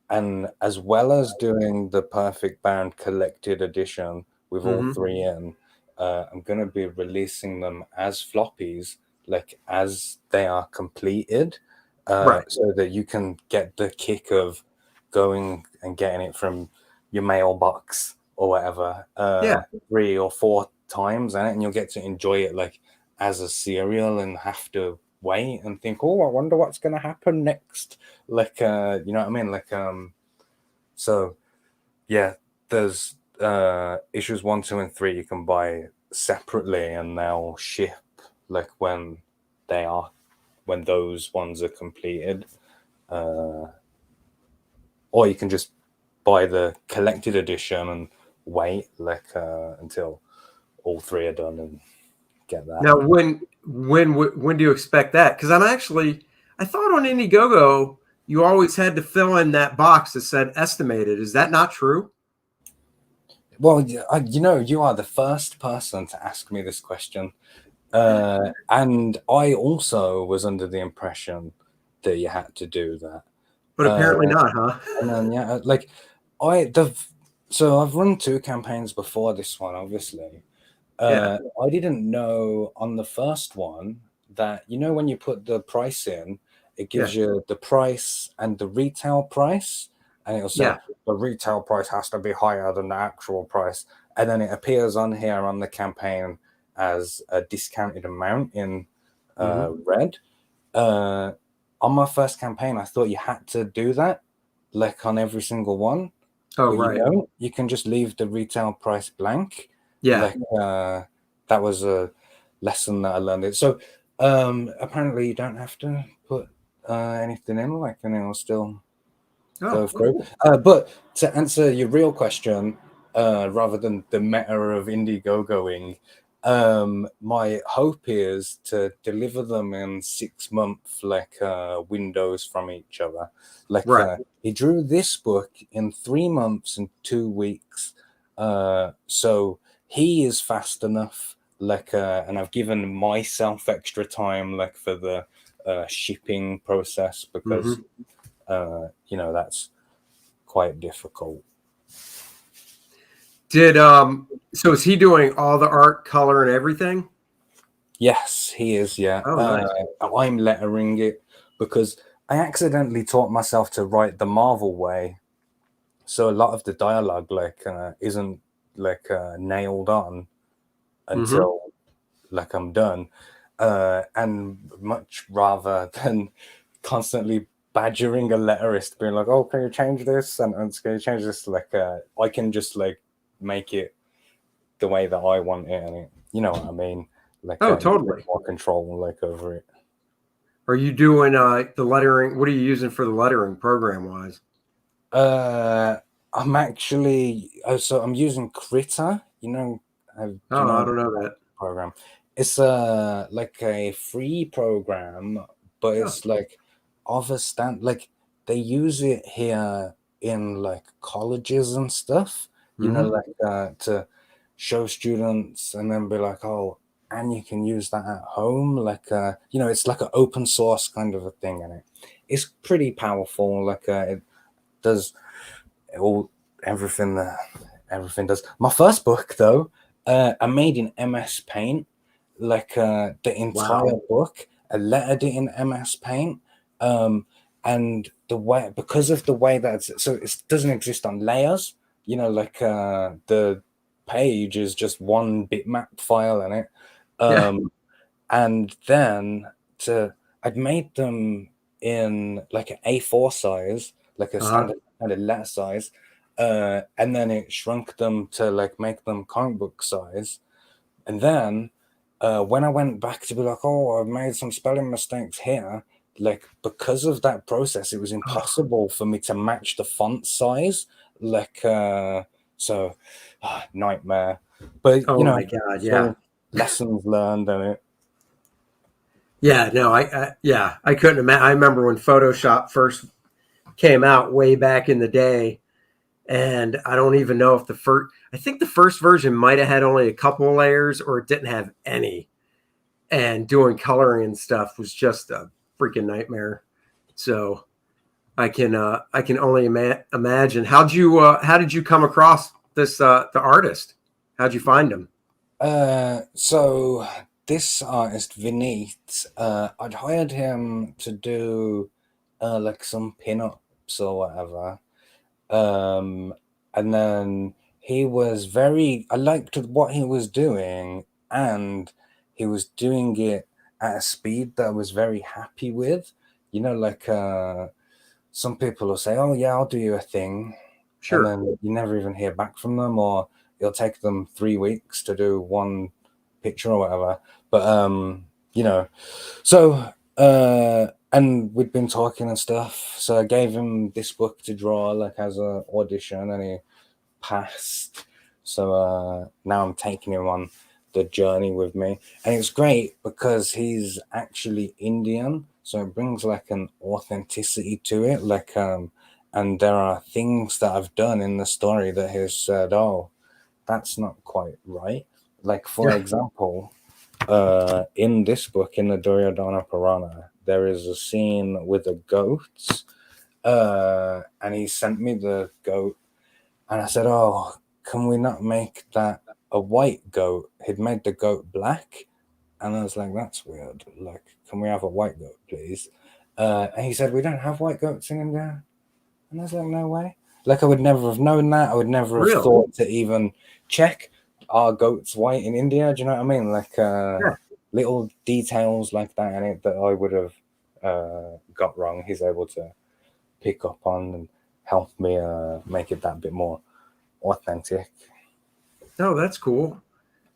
Speaker 6: And as well as doing the perfect bound collected edition with all 3 in, I'm going to be releasing them as floppies, like as they are completed, so that you can get the kick of going and getting it from your mailbox or whatever,
Speaker 4: Yeah.
Speaker 6: 3 or 4 times, and you'll get to enjoy it like as a serial and have to wait and think, oh, I wonder what's going to happen next. Like, you know what I mean? Like, so yeah, there's issues 1, 2, and 3 you can buy separately, and they'll ship like when those ones are completed, or you can just buy the collected edition and wait like until all 3 are done and get that.
Speaker 4: Now, when do you expect that? Because I thought on Indiegogo you always had to fill in that box that said estimated. Is that not true?
Speaker 6: Well, you know, you are the first person to ask me this question. And I also was under the impression that you had to do that.
Speaker 4: But apparently not, huh?
Speaker 6: And then, yeah, like so I've run 2 campaigns before this one, obviously.
Speaker 4: Yeah.
Speaker 6: I didn't know on the first one that, you know, when you put the price in, it gives you the price and the retail price, and it'll say the retail price has to be higher than the actual price, and then it appears on here on the campaign as a discounted amount in red. On my first campaign, I thought you had to do that, like on every single one.
Speaker 4: Oh,
Speaker 6: but
Speaker 4: right.
Speaker 6: You don't. You can just leave the retail price blank.
Speaker 4: Yeah.
Speaker 6: Like that was a lesson that I learned. So apparently you don't have to put anything in, like, and it'll still go through. But to answer your real question, rather than the meta of Indiegogoing, my hope is to deliver them in 6-month like windows from each other. Like he drew this book in 3 months and 2 weeks, so he is fast enough. Like, and I've given myself extra time, like for the shipping process, because you know, that's quite difficult.
Speaker 4: So is he doing all the art, color, and everything?
Speaker 6: Yes, he is. Yeah.
Speaker 4: Oh, nice.
Speaker 6: I'm lettering it because I accidentally taught myself to write the Marvel way, so a lot of the dialogue like isn't like nailed on until like I'm done, and much rather than constantly badgering a letterist, being like, "Oh, can you change this sentence? Can you change this?" Like, I can just like make it the way that I want it, and you know what I mean. Like,
Speaker 4: totally.
Speaker 6: More control like over it.
Speaker 4: Are you doing the lettering? What are you using for the lettering program wise?
Speaker 6: I'm actually so I'm using Critter. You know, do you know
Speaker 4: I don't know that
Speaker 6: program. It's like a free program, but it's like of a stand. Like they use it here in like colleges and stuff. You know, like to show students and then be like, oh, and you can use that at home. Like you know, it's like an open source kind of a thing, and it's pretty powerful. Like it does everything that everything does. My first book though, I made in MS Paint, like the entire book. I lettered it in MS Paint, and the way, because of the way that so it doesn't exist on layers. You know, like the page is just one bitmap file in it, and then I'd made them in like an A4 size, like a standard kind of letter size, and then it shrunk them to like make them comic book size. And then when I went back to be like, oh, I've made some spelling mistakes here, like because of that process, it was impossible for me to match the font size. Like so nightmare. But you know,
Speaker 4: my God,
Speaker 6: lessons learned and it.
Speaker 4: Yeah, no, I couldn't imagine. I remember when Photoshop first came out way back in the day, and I don't even know if I think the first version might have had only a couple of layers or it didn't have any. And doing coloring and stuff was just a freaking nightmare. So I can only imagine. How did you come across this the artist? How'd you find him?
Speaker 6: So this artist Vineet, I'd hired him to do like some pin-ups or whatever, and then he was very, I liked what he was doing, and he was doing it at a speed that I was very happy with. You know, like some people will say, oh yeah, I'll do you a thing.
Speaker 4: Sure.
Speaker 6: And then you never even hear back from them, or it'll take them 3 weeks to do one picture or whatever. But you know, so and we'd been talking and stuff. So I gave him this book to draw, like as an audition, and he passed. So now I'm taking him on the journey with me, and it's great because he's actually Indian, so it brings like an authenticity to it. Like and there are things that I've done in the story that he's said, oh, that's not quite right. Like, for example, in this book, in the Duryodhana Purana, there is a scene with a goat, and he sent me the goat, and I said, oh, can we not make that a white goat? He'd made the goat black, and I was like, that's weird. Like, can we have a white goat, please? And he said, we don't have white goats in India. And I was like, no way. Like, I would never have known that. I would never have thought to even check, are goats white in India? Do you know what I mean? Like, little details like that in it that I would have got wrong. He's able to pick up on and help me make it that bit more authentic.
Speaker 4: Oh, that's cool.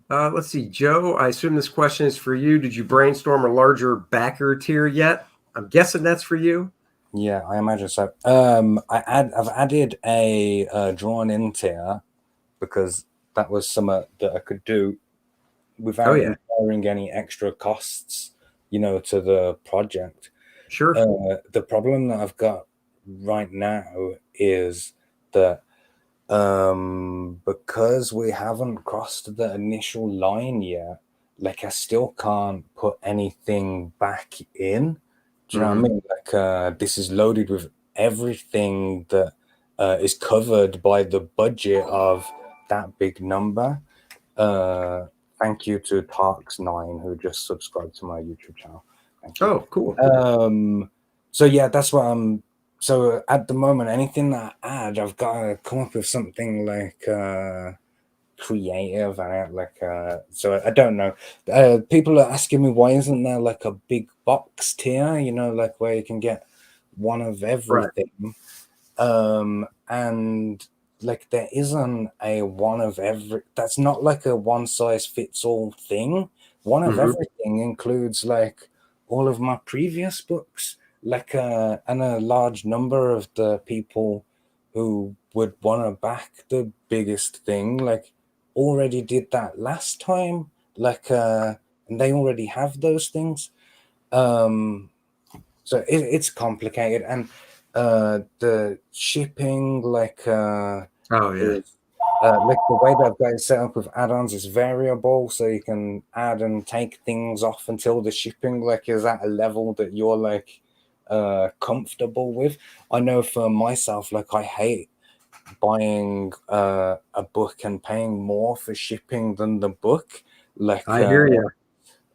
Speaker 4: Let's see, Joe, I assume this question is for you. Did you brainstorm a larger backer tier yet? I'm guessing that's for you.
Speaker 6: Yeah, I imagine so. I've added a drawn in tier because that was something that I could do without incurring any extra costs, you know, to the project.
Speaker 4: Sure.
Speaker 6: The problem that I've got right now is that because we haven't crossed the initial line yet, like I still can't put anything back in. Do you know what I mean? Like this is loaded with everything that is covered by the budget of that big number. Thank you to Tarks9 who just subscribed to my YouTube channel. Thank you.
Speaker 4: Oh, cool.
Speaker 6: So yeah, that's what I'm. So at the moment, anything that I add, I've got to come up with something like creative and like. So I don't know. People are asking me why isn't there like a big box tier? You know, like where you can get one of everything. And like there isn't a one of every. That's not like a one size fits all thing. One of everything includes like all of my previous books. Like and a large number of the people who would want to back the biggest thing, like already did that last time, like and they already have those things. So it's complicated, and the shipping, like like the way that I've got it set up with add-ons is variable, so you can add and take things off until the shipping like is at a level that you're like comfortable with. I know for myself, like I hate buying a book and paying more for shipping than the book. Like
Speaker 4: I hear you.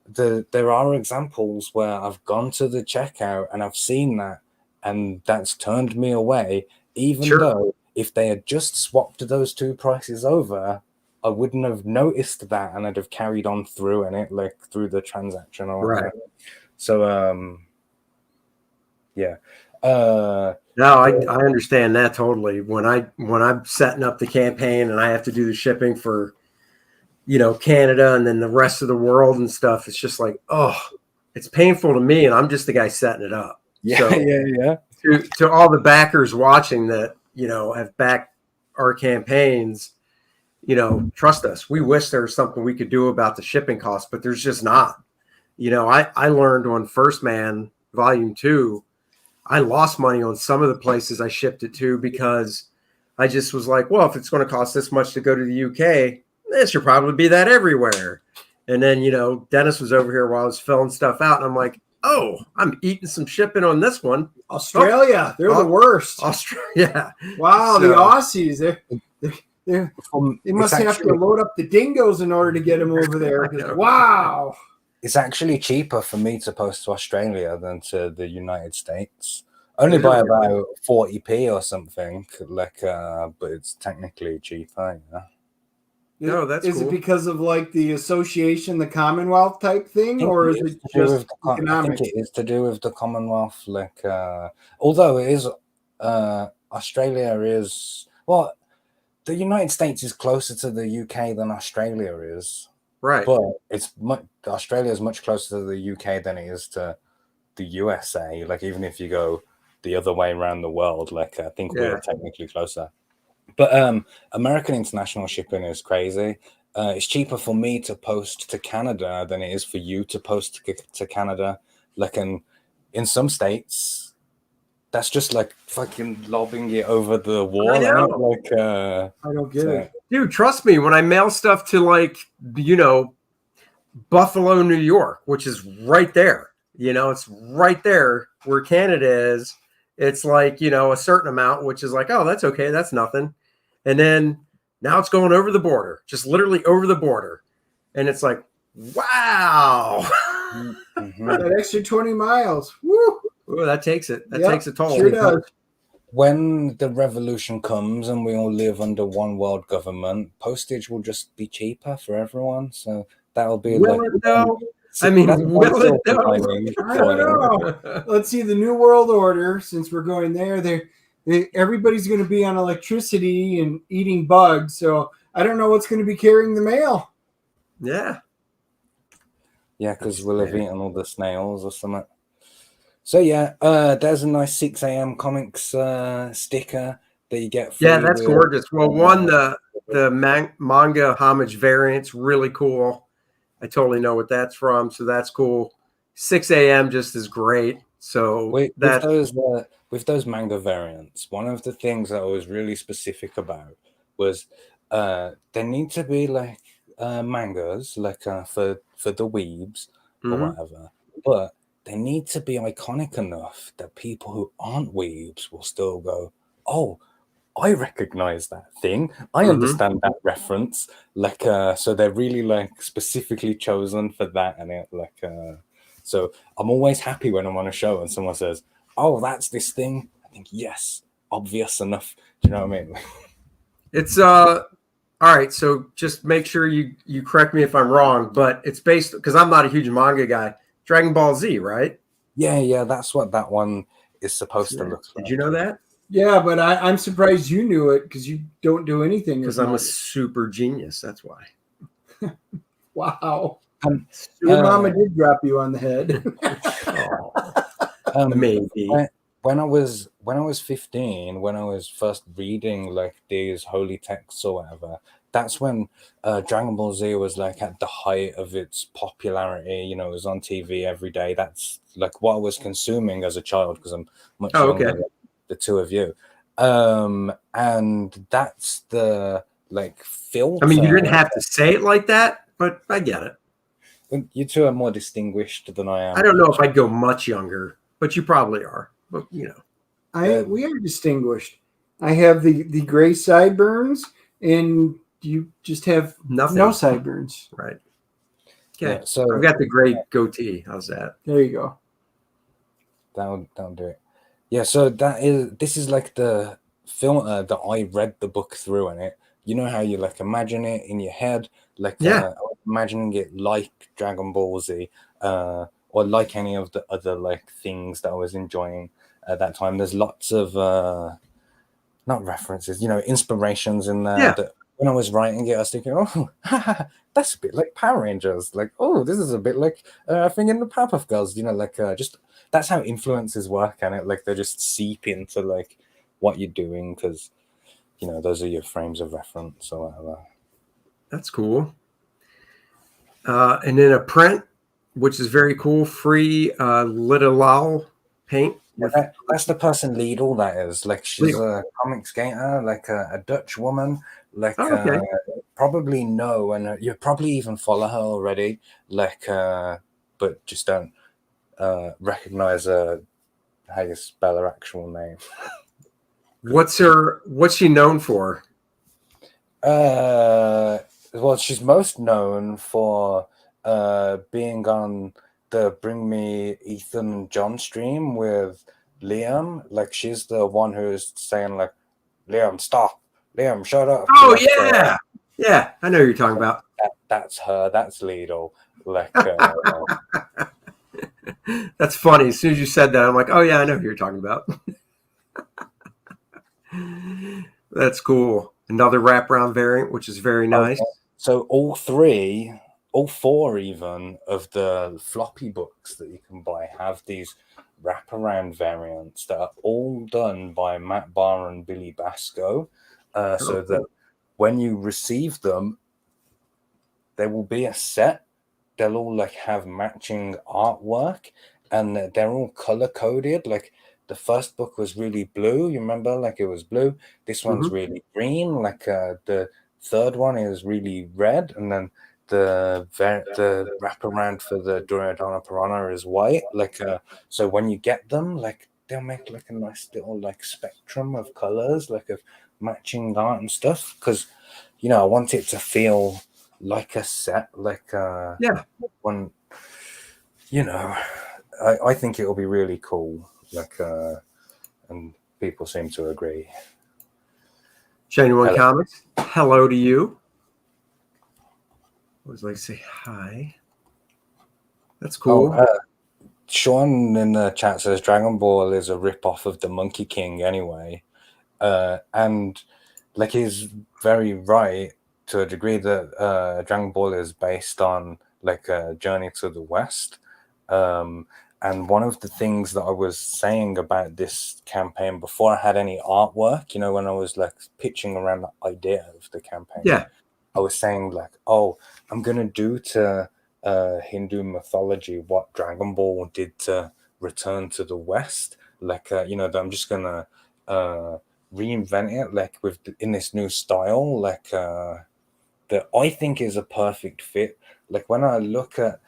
Speaker 6: There are examples where I've gone to the checkout and I've seen that, and that's turned me away, even though if they had just swapped those two prices over, I wouldn't have noticed that, and I'd have carried on through and it like through the transaction or whatever. So yeah.
Speaker 4: No, I understand that totally. When I'm setting up the campaign and I have to do the shipping for, you know, Canada and then the rest of the world and stuff, it's just like, oh, it's painful to me, and I'm just the guy setting it up.
Speaker 6: Yeah,
Speaker 4: so,
Speaker 6: yeah.
Speaker 4: To all the backers watching that, you know, have backed our campaigns, you know, trust us. We wish there was something we could do about the shipping costs, but there's just not. You know, I learned on First Man Volume 2, I lost money on some of the places I shipped it to because I just was like, well, if it's going to cost this much to go to the UK, it should probably be that everywhere. And then, you know, Dennis was over here while I was filling stuff out, and I'm like, oh, I'm eating some shipping on this one.
Speaker 5: Australia, they're the worst.
Speaker 4: Australia.
Speaker 5: Wow, the Aussies, they must have to load up the dingoes in order to get them over there. Wow.
Speaker 6: It's actually cheaper for me to post to Australia than to the United States. Only
Speaker 4: It is
Speaker 6: by
Speaker 4: a lot.
Speaker 6: about 40p or something, like, but it's technically cheaper. Yeah.
Speaker 4: No, that's
Speaker 5: Is
Speaker 4: cool.
Speaker 5: it because of like the association, the Commonwealth type thing, or is it just
Speaker 6: I
Speaker 5: economics?
Speaker 6: think it is to do with the Commonwealth. Like, although it is, Australia is well, the United States is closer to the UK than Australia is,
Speaker 4: Right.
Speaker 6: but Australia is much closer to the UK than it is to the USA. Like, even if you go the other way around the world, like, I think we're technically closer. But American international shipping is crazy. It's cheaper for me to post to Canada than it is for you to post to Canada. Like, in some states, that's just like fucking lobbing it over the wall.
Speaker 4: I know.
Speaker 6: Like,
Speaker 5: I don't get it.
Speaker 4: Dude, trust me, when I mail stuff to like, Buffalo, New York, which is right there, it's right there where Canada is. It's like, a certain amount, which is like, oh, that's okay. That's nothing. And then now it's going over the border, just literally over the border. And it's like, wow.
Speaker 5: That extra 20 miles. Woo!
Speaker 4: Ooh, that takes it. That
Speaker 5: Yep,
Speaker 4: takes a toll.
Speaker 5: Sure does.
Speaker 6: When the revolution comes and we all live under one world government, postage will just be cheaper for everyone. So that'll be
Speaker 4: Will it though? I mean, will it though?
Speaker 5: I don't know. Let's see the New World Order. Since we're going there, everybody's going to be on electricity and eating bugs. So I don't know what's going to be carrying the mail.
Speaker 4: Yeah.
Speaker 6: Yeah, because we'll have eaten all the snails or something. So yeah, there's a nice 6 a.m. comics sticker that you get.
Speaker 4: Yeah, that's gorgeous. Well, the manga homage variant's really cool. I totally know what that's from, so that's cool. 6 a.m. just is great. So
Speaker 6: with those manga variants, one of the things that I was really specific about was there need to be like mangas like for the weebs or whatever, but they need to be iconic enough that people who aren't weebs will still go, oh, I recognize that thing. I understand that reference. Like, so they're really like specifically chosen for that. And it like, so I'm always happy when I'm on a show and someone says, oh, that's this thing. I think, yes, obvious enough. Do you know what I mean?
Speaker 4: It's, all right. So just make sure you correct me if I'm wrong, but it's based, because I'm not a huge manga guy, Dragon Ball Z, right?
Speaker 6: Yeah. That's what that one is supposed to look like.
Speaker 4: Did you know that?
Speaker 5: Yeah, but I'm surprised you knew it because you don't do anything.
Speaker 4: Because I'm a super genius. That's why.
Speaker 5: Wow. Your mama did drop you on the head.
Speaker 4: Maybe.
Speaker 6: When I was 15, when I was first reading like these holy texts or whatever, that's when Dragon Ball Z was like at the height of its popularity. It was on TV every day. That's like what I was consuming as a child because I'm much younger than the two of you. And that's the like filter.
Speaker 4: I mean, you didn't have to say it like that, but I get it.
Speaker 6: You two are more distinguished than I am.
Speaker 4: I don't know if I'd go much younger, but you probably are. But we
Speaker 5: are distinguished. I have the gray sideburns, and you just have no sideburns.
Speaker 4: Right. Okay.
Speaker 6: Yeah, so
Speaker 4: I've got the gray goatee. How's that?
Speaker 5: There you go.
Speaker 6: That'll do it. Yeah. So this is like the filter that I read the book through in it. You know how you like imagine it in your head, like imagining it like Dragon Ball Z, or like any of the other like things that I was enjoying at that time. There's lots of not references, inspirations in there.
Speaker 4: Yeah.
Speaker 6: That when I was writing it, I was thinking, oh, that's a bit like Power Rangers. Like, oh, this is a bit like I think in the Powerpuff Girls. Just that's how influences work, and it like they just seep into like what you're doing because those are your frames of reference or whatever.
Speaker 4: That's cool. And then a print, which is very cool, free Little paint.
Speaker 6: That's the person Lidl that is. Like she's a comic skater, like a Dutch woman. Like probably know, and you probably even follow her already. Like, but just don't recognize how you spell her actual name.
Speaker 4: What's she known for?
Speaker 6: Well, she's most known for being on the Bring Me Ethan and John stream with Liam, like she's the one who's saying like, Liam, stop, Liam, shut up.
Speaker 4: Oh
Speaker 6: Like,
Speaker 4: yeah, yeah, I know who you're talking about.
Speaker 6: that's her. That's Lidl. Like,
Speaker 4: That's funny. As soon as you said that, I'm like, oh yeah, I know who you're talking about. That's cool. Another wraparound variant, which is very nice.
Speaker 6: So all four even of the floppy books that you can buy have these wraparound variants that are all done by Matt Barr and Billy Basco, so that when you receive them, there will be a set. They'll all like have matching artwork, and they're all color coded. Like the first book was really blue. You remember, like it was blue. This one's really green. Like the third one is really red, and then the wraparound for the Duryodhana Purana is white. Like so when you get them, like they'll make like a nice little like spectrum of colors, like of matching art and stuff. Because I want it to feel like a set, like when I think it'll be really cool, like and people seem to agree.
Speaker 4: Genuine Comics, hello to you. I always like to say hi. That's cool.
Speaker 6: Sean in the chat says Dragon Ball is a rip-off of the Monkey King anyway, and like he's very right to a degree that Dragon Ball is based on like a Journey to the West. And one of the things that I was saying about this campaign before I had any artwork, when I was like pitching around the idea of the campaign, I was saying like, oh, I'm going to do to Hindu mythology what Dragon Ball did to Return to the West. Like, that I'm just going to reinvent it like in this new style, like that I think is a perfect fit. Like when I look at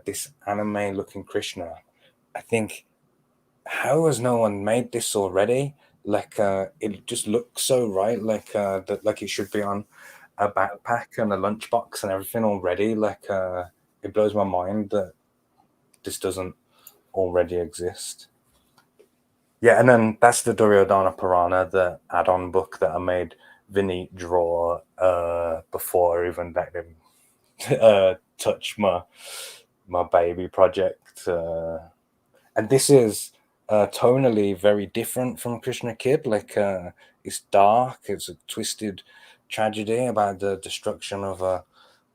Speaker 6: this anime looking Krishna, I think, how has no one made this already? Like it just looks so right, like that, like it should be on a backpack and a lunchbox and everything already. Like it blows my mind that this doesn't already exist. Yeah, and then that's the Duryodhana Purana, the add-on book that I made Vineet draw before I even let him touch my baby project. And this is tonally very different from Krishna Kid. Like it's dark, it's a twisted tragedy about the destruction of a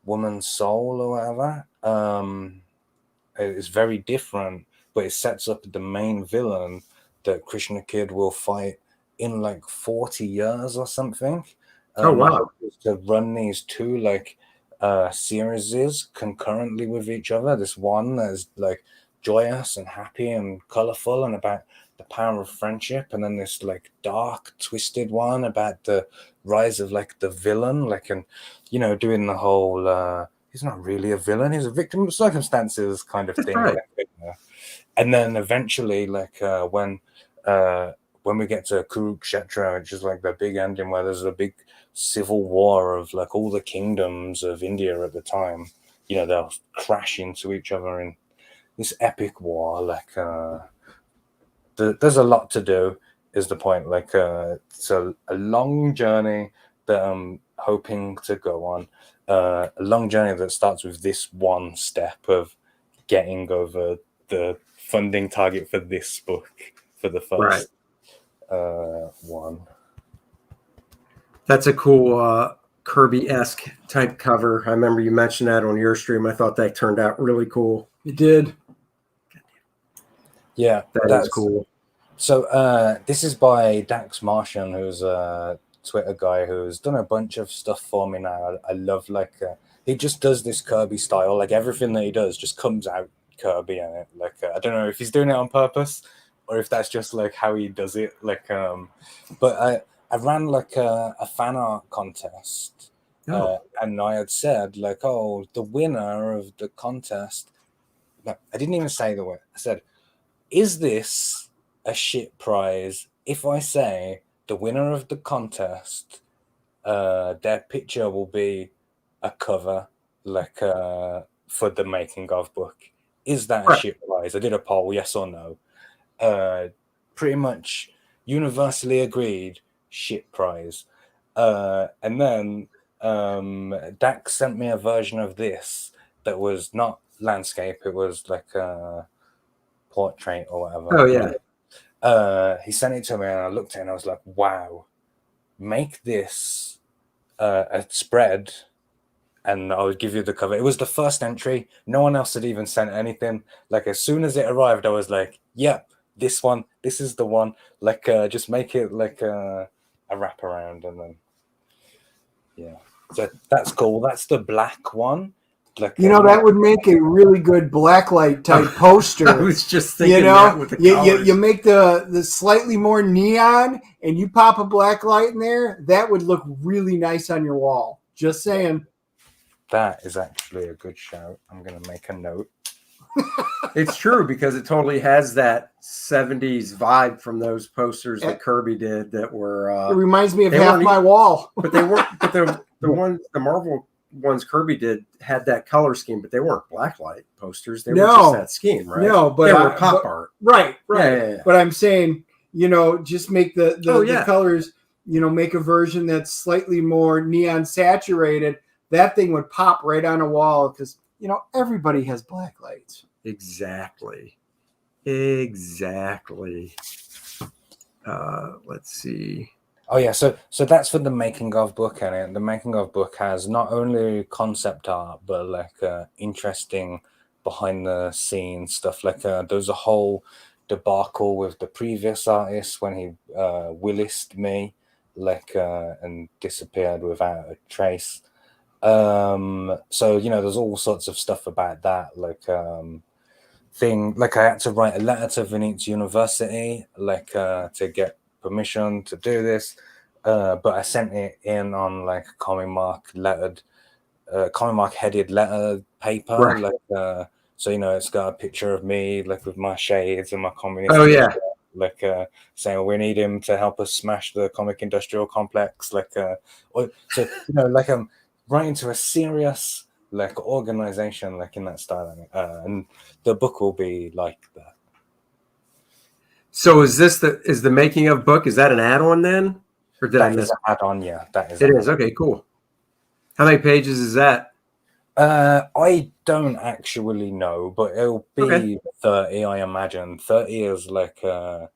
Speaker 6: woman's soul or whatever. It's very different, but it sets up the main villain that Krishna Kid will fight in like 40 years or something.
Speaker 4: Oh wow!
Speaker 6: My hope is to run these two like series concurrently with each other. This one that's like joyous and happy and colorful and about the power of friendship, and then this like dark, twisted one about the rise of like the villain, like, and doing the whole he's not really a villain, he's a victim of circumstances kind of thing.
Speaker 4: Right.
Speaker 6: And then eventually, like when we get to Kurukshetra, which is like the big ending where there's a big civil war of like all the kingdoms of India at the time, they'll crash into each other in this epic war. Like there's a lot to do is the point. Like it's a long journey that I'm hoping to go on, a long journey that starts with this one step of getting over the funding target for this book for the first one.
Speaker 4: That's a cool Kirby-esque type cover. I remember you mentioned that on your stream. I thought that turned out really cool.
Speaker 5: It did.
Speaker 6: Yeah,
Speaker 4: that's cool.
Speaker 6: So this is by Dax Martian, who's a Twitter guy who's done a bunch of stuff for me now. I love like he just does this Kirby style. Like everything that he does just comes out Kirby in it. Like I don't know if he's doing it on purpose or if that's just like how he does it. Like but I ran like a fan art contest, and I had said like, oh, the winner of the contest. No, I didn't even say the word. I said, is this a shit prize if I say the winner of the contest, their picture will be a cover like for the making of book? Is that a shit prize? I did a poll, yes or no. pretty much universally agreed shit prize. And then Dax sent me a version of this that was not landscape, it was like a portrait or whatever.
Speaker 4: Oh yeah.
Speaker 6: He sent it to me and I looked at it and I was like, wow, make this a spread and I would give you the cover. It was the first entry. No one else had even sent anything. Like as soon as it arrived, I was like, yep, this one, this is the one. Like just make it like a wraparound and then yeah. So that's cool. That's the black one. Like
Speaker 5: that would make a really good blacklight type poster.
Speaker 4: I was just thinking that with the colors.
Speaker 5: You make the slightly more neon and you pop a black light in there, that would look really nice on your wall. Just saying.
Speaker 6: That is actually a good shout. I'm going to make a note.
Speaker 4: It's true because it totally has that 70s vibe from those posters that Kirby did that were
Speaker 5: it reminds me of half my wall.
Speaker 4: But they weren't but the Marvel ones Kirby did had that color scheme, but they weren't blacklight posters. They were just that scheme, right?
Speaker 5: No, but
Speaker 4: they were pop art.
Speaker 5: Right.
Speaker 4: Yeah.
Speaker 5: But I'm saying, just make the colors, make a version that's slightly more neon saturated. That thing would pop right on a wall because, everybody has black lights.
Speaker 4: Exactly. Let's see.
Speaker 6: Oh yeah, so that's for the making of book, and the making of book has not only concept art but like interesting behind the scenes stuff. Like there's a whole debacle with the previous artist when he Willised me, and disappeared without a trace. So there's all sorts of stuff about that, I had to write a letter to Venice University to get permission to do this, but I sent it in on Commie Mark Commie Mark headed letter paper,
Speaker 4: right.
Speaker 6: So it's got a picture of me with my shades and my communist saying we need him to help us smash the comic industrial complex, I'm writing to a serious organization in that style, and the book will be like that.
Speaker 4: So is the making of book, is that an add-on then? Or did I miss
Speaker 6: an add-on? Yeah, that is.
Speaker 4: It is. Okay, cool. How many pages is that?
Speaker 6: I don't actually know, but it'll be 30, I imagine. 30 is the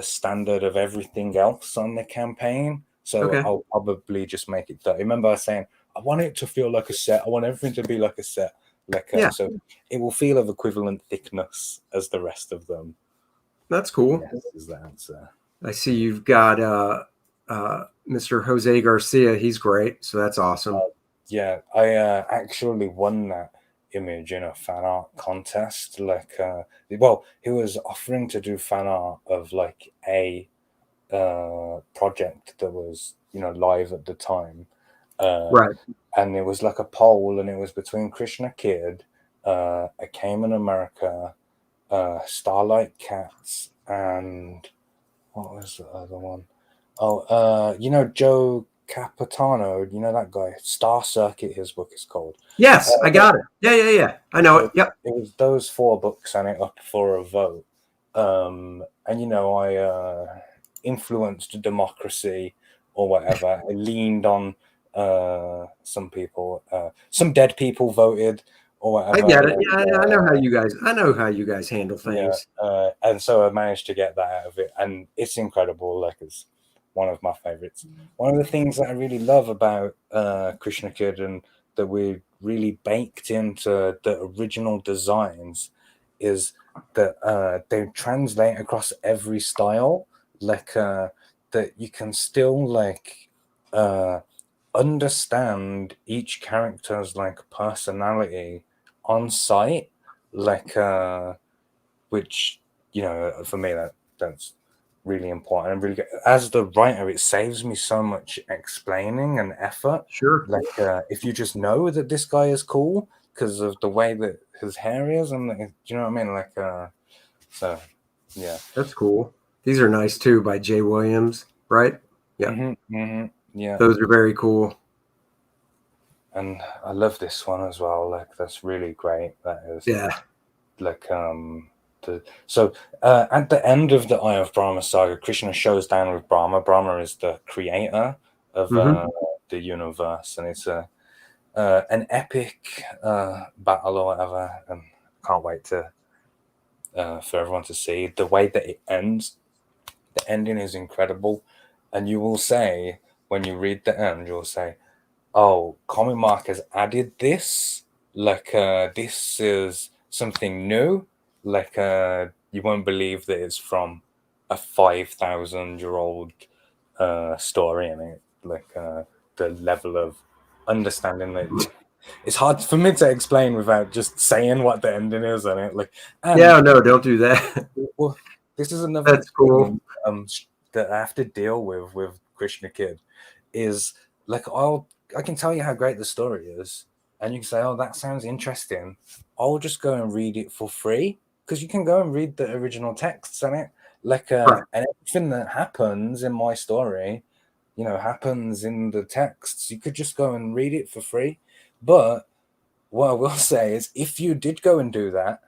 Speaker 6: standard of everything else on the campaign. So I'll probably just make it 30. Remember I was saying I want it to feel like a set. I want everything to be like a set. So it will feel of equivalent thickness as the rest of them.
Speaker 4: That's cool.
Speaker 6: Yes, is the answer.
Speaker 4: I see you've got Mr. Jose Garcia. He's great. So that's awesome.
Speaker 6: Yeah, I actually won that image in a fan art contest. He was offering to do fan art of a project that was live at the time.
Speaker 4: Right.
Speaker 6: And it was a poll, and it was between Krishna Kid, A Cayman America, Starlight Cats, and what was the other one? Joe Capitano, that guy, Star Circuit, his book is called.
Speaker 4: Yes, I got it. Yeah. I know it. Yep.
Speaker 6: It was those 4 books and it up for a vote. I influenced democracy or whatever. I leaned on some people. Some dead people voted or whatever.
Speaker 4: I get it. Yeah, I know how you guys handle things.
Speaker 6: Yeah, and so I managed to get that out of it, and it's incredible. It's one of my favorites. One of the things that I really love about Krishna Kid and that we really baked into the original designs is that they translate across every style, that you can still understand each character's personality on site, which for me that's really important and really good. As the writer, it saves me so much explaining and effort.
Speaker 4: Sure.
Speaker 6: If you just know that this guy is cool because of the way that his hair is, and do you know what I mean? So yeah,
Speaker 4: that's cool. These are nice too, by Jay Williams, right? Yeah.
Speaker 6: Yeah,
Speaker 4: those are very cool.
Speaker 6: And I love this one as well. That's really great. That is.
Speaker 4: Yeah.
Speaker 6: So at the end of the Eye of Brahma saga, Krishna shows down with Brahma. Brahma is the creator of the universe, and it's an epic battle or whatever. And can't wait to for everyone to see the way that it ends. The ending is incredible, and you will say when you read the end, you'll say, "Oh, Commie Mark has added this. Like this is something new. Like you won't believe that it's from a 5,000-year-old story in it. Like the level of understanding that it's hard for me to explain without just saying what the ending is in it. Like, and,
Speaker 4: yeah, no, don't do that.
Speaker 6: well, this is another
Speaker 4: That's cool.
Speaker 6: thing, that I have to deal with Krishna Kid is like I can tell you how great the story is, and you can say, "Oh, that sounds interesting." I'll just go and read it for free because you can go and read the original texts in it. Like,
Speaker 4: Right.
Speaker 6: and everything that happens in my story, happens in the texts. You could just go and read it for free. But what I will say is, if you did go and do that,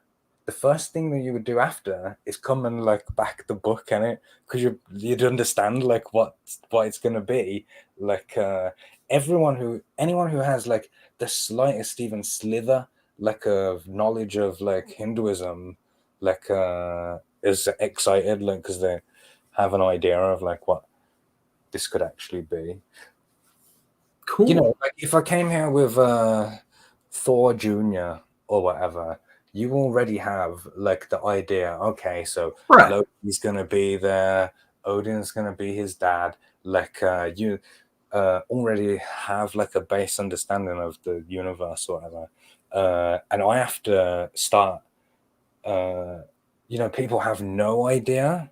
Speaker 6: the first thing that you would do after is come and like back the book in it, because you'd understand like what it's gonna be. Like anyone who has like the slightest even slither like of knowledge of like Hinduism, like is excited, like because they have an idea of like what this could actually be.
Speaker 4: Cool.
Speaker 6: Like if I came here with Thor Jr. or whatever, you already have like the idea. Okay, so
Speaker 4: Right.
Speaker 6: Loki's gonna be there, Odin's gonna be his dad. Like you already have like a base understanding of the universe or whatever. And I have to start. People have no idea,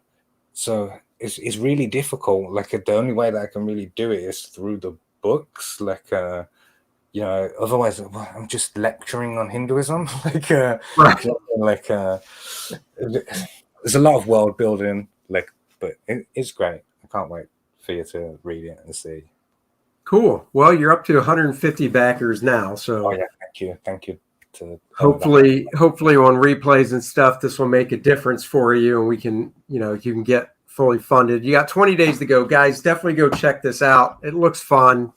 Speaker 6: so it's really difficult. Like the only way that I can really do it is through the books. Like otherwise I'm just lecturing on Hinduism.
Speaker 4: Right.
Speaker 6: There's a lot of world building, but it's great. I can't wait for you to read it and see.
Speaker 4: Cool. Well, you're up to 150 backers now, so
Speaker 6: yeah, thank you to
Speaker 4: hopefully on replays and stuff, this will make a difference for you, and we can, you can get fully funded. You got 20 days to go, guys. Definitely go check this out. It looks fun.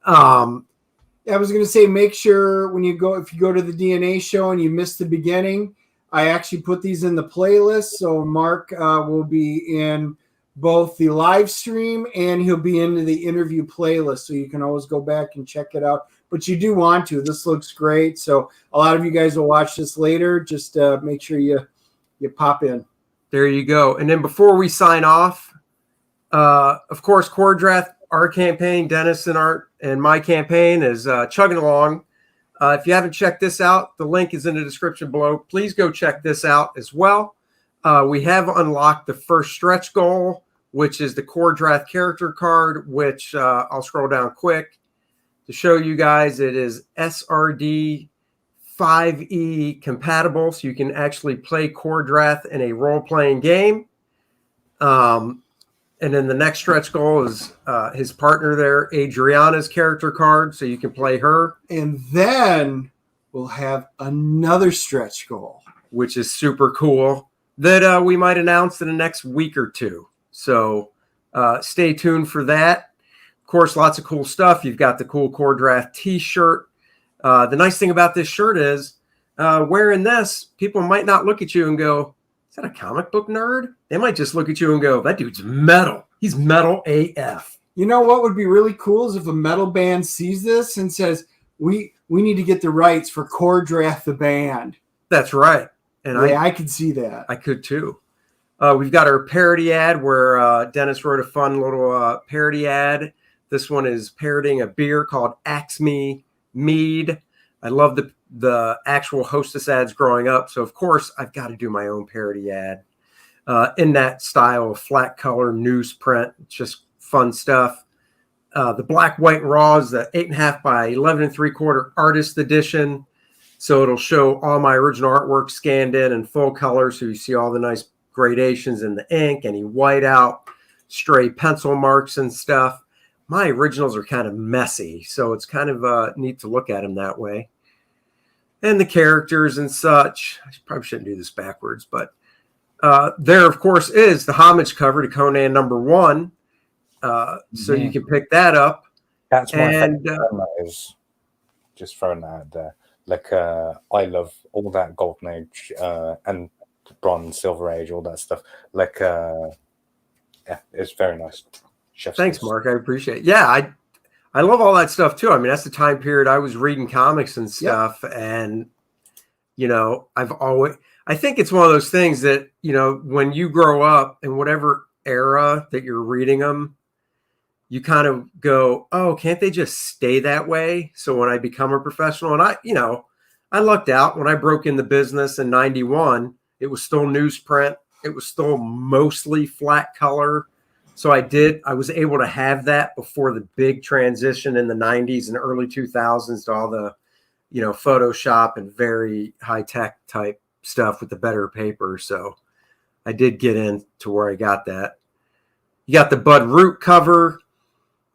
Speaker 5: I was going to say, make sure if you go to the DNA show and you missed the beginning, I actually put these in the playlist. So Mark will be in both the live stream and he'll be into the interview playlist. So you can always go back and check it out. But you do want to. This looks great. So a lot of you guys will watch this later. Just make sure you pop in.
Speaker 4: There you go. And then before we sign off, of course, Kor-Drath, our campaign, Dennis and Art, and my campaign is chugging along. If you haven't checked this out, the link is in the description below. Please go check this out as well. We have unlocked the first stretch goal, which is the Kor-Drath character card, which I'll scroll down quick to show you guys. It is SRD 5E compatible, so you can actually play Kor-Drath in a role-playing game. And then the next stretch goal is his partner there, Adriana's character card, so you can play her.
Speaker 5: And then we'll have another stretch goal,
Speaker 4: which is super cool, that we might announce in the next week or two. So stay tuned for that. Of course, lots of cool stuff. You've got the cool Kor-Drath t-shirt. The nice thing about this shirt is wearing this, people might not look at you and go, "Is that a comic book nerd?" They might just look at you and go, "That dude's metal. He's metal AF."
Speaker 5: You know what would be really cool is if a metal band sees this and says, we need to get the rights for Kor-Drath the band.
Speaker 4: That's right. And
Speaker 5: I could see that.
Speaker 4: I could too. We've got our parody ad where Dennis wrote a fun little parody ad. This one is parodying a beer called Axe Me Mead. I love the actual Hostess ads growing up. So, of course, I've got to do my own parody ad in that style of flat color newsprint. It's just fun stuff. The Black, White, and Raw is the 8.5 by 11 3/4 artist edition. So it'll show all my original artwork scanned in full color. So you see all the nice gradations in the ink, any whiteout, stray pencil marks and stuff. My originals are kind of messy, so it's kind of neat to look at them that way. And the characters and such. I probably shouldn't do this backwards, but there, of course, is the homage cover to Conan #1. So you can pick that up.
Speaker 6: That's my favorite. That is just throwing that out there. Like, I love all that Golden Age and Bronze, Silver Age, all that stuff. Like, yeah, it's very nice.
Speaker 4: Thanks, Mark. I appreciate it. Yeah, I love all that stuff too. I mean, that's the time period I was reading comics and stuff. Yep. And, you know, I think it's one of those things that, you know, when you grow up in whatever era that you're reading them, you kind of go, oh, can't they just stay that way? So when I become a professional, and I lucked out when I broke in the business in 91, it was still newsprint. It was still mostly flat color. So I was able to have that before the big transition in the 90s and early 2000s to all the, you know, Photoshop and very high tech type stuff with the better paper. So I did get into where I got that. You got the Bud Root cover.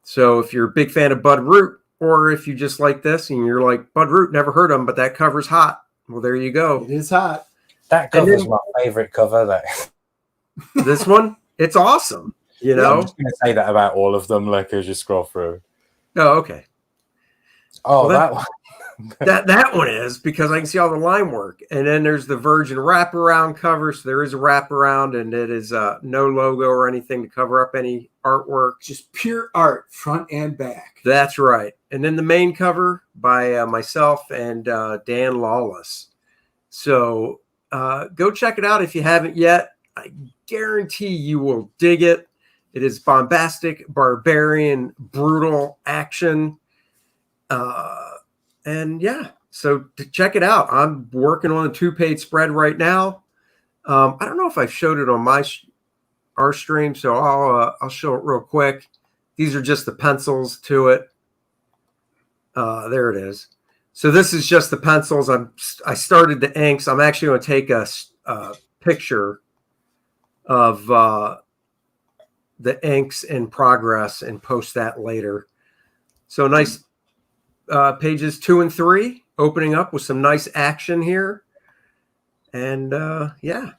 Speaker 4: So if you're a big fan of Bud Root, or if you just like this and you're like, Bud Root, never heard of him, but that cover's hot. Well, there you go.
Speaker 5: It is hot.
Speaker 6: That cover is my favorite cover.
Speaker 4: This one, it's awesome. You know,
Speaker 6: I'm just going to say that about all of them. Like, as you scroll through.
Speaker 4: Oh, okay.
Speaker 6: Oh, well, that one.
Speaker 4: that one is because I can see all the line work. And then there's the Virgin wraparound cover. So there is a wraparound, and it is no logo or anything to cover up any artwork.
Speaker 5: Just pure art, front and back.
Speaker 4: That's right. And then the main cover by myself and Dan Lawless. So go check it out if you haven't yet. I guarantee you will dig it. It is bombastic, barbarian, brutal action. And yeah, so to check it out. I'm working on a 2-page spread right now. I don't know if I've showed it on our stream, so I'll show it real quick. These are just the pencils to it. There it is. So this is just the pencils. I started the inks. I'm actually going to take a picture of the inks in progress and post that later. So nice pages 2 and 3 opening up with some nice action here. And yeah,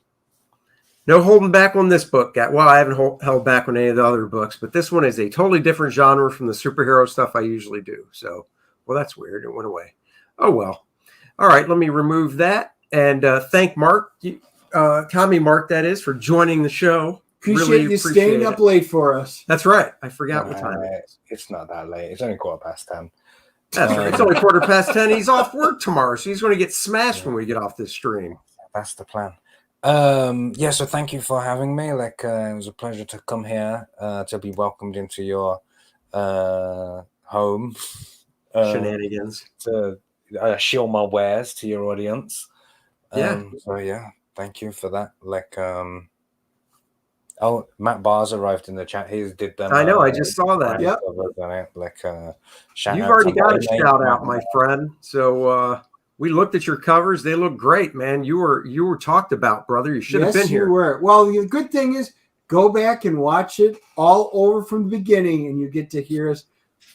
Speaker 4: no holding back on this book. Well, I haven't held back on any of the other books, but this one is a totally different genre from the superhero stuff I usually do. So, well, that's weird. It went away. Oh, well. All right, let me remove that. And thank Mark, Commie Mark, that is, for joining the show.
Speaker 5: Appreciate you staying up late for us.
Speaker 4: That's right. I forgot what time it is.
Speaker 6: It's not that late. It's only 10:15.
Speaker 4: That's right. It's only 10:15. He's off work tomorrow, so he's going to get smashed when we get off this stream.
Speaker 6: That's the plan. Yeah, so thank you for having me. Like, it was a pleasure to come here, to be welcomed into your home.
Speaker 4: Shenanigans.
Speaker 6: To show my wares to your audience.
Speaker 4: Yeah.
Speaker 6: So, yeah, thank you for that. Like, oh, Matt Barrs arrived in the chat. He did them.
Speaker 4: I know. I just saw that.
Speaker 6: Yep. Like,
Speaker 4: you've already got a shout out, my friend. So we looked at your covers. They look great, man. You were talked about, brother. You should have been here.
Speaker 5: Yes, you were. Well, the good thing is, go back and watch it all over from the beginning, and you get to hear us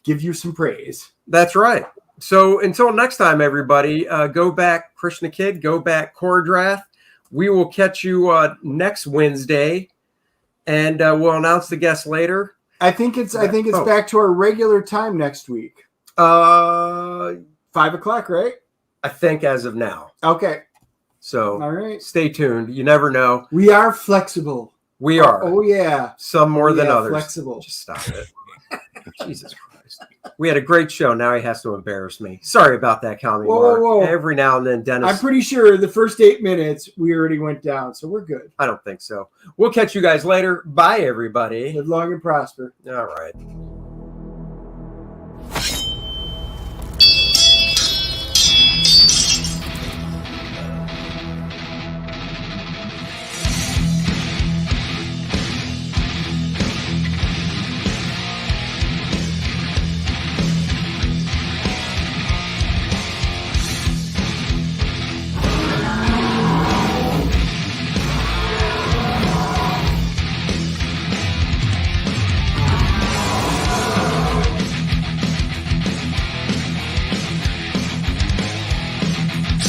Speaker 5: give you some praise.
Speaker 4: That's right. So until next time, everybody, go back, Krishna Kid. Go back, Kor-Drath. We will catch you next Wednesday. And we'll announce the guest later.
Speaker 5: I think it's back to our regular time next week. 5 o'clock, right?
Speaker 4: I think as of now.
Speaker 5: Okay.
Speaker 4: So
Speaker 5: all right.
Speaker 4: Stay tuned. You never know.
Speaker 5: We are flexible.
Speaker 4: We are.
Speaker 5: Oh yeah.
Speaker 4: Some more than others.
Speaker 5: Flexible.
Speaker 4: Just stop it. Jesus Christ. We had a great show. Now he has to embarrass me. Sorry about that, Commie Mark.
Speaker 5: Whoa.
Speaker 4: Every now and then, Dennis.
Speaker 5: I'm pretty sure the first 8 minutes we already went down, so we're good.
Speaker 4: I don't think so. We'll catch you guys later. Bye, everybody.
Speaker 5: Live long and prosper.
Speaker 4: All right.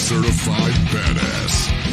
Speaker 3: Certified badass.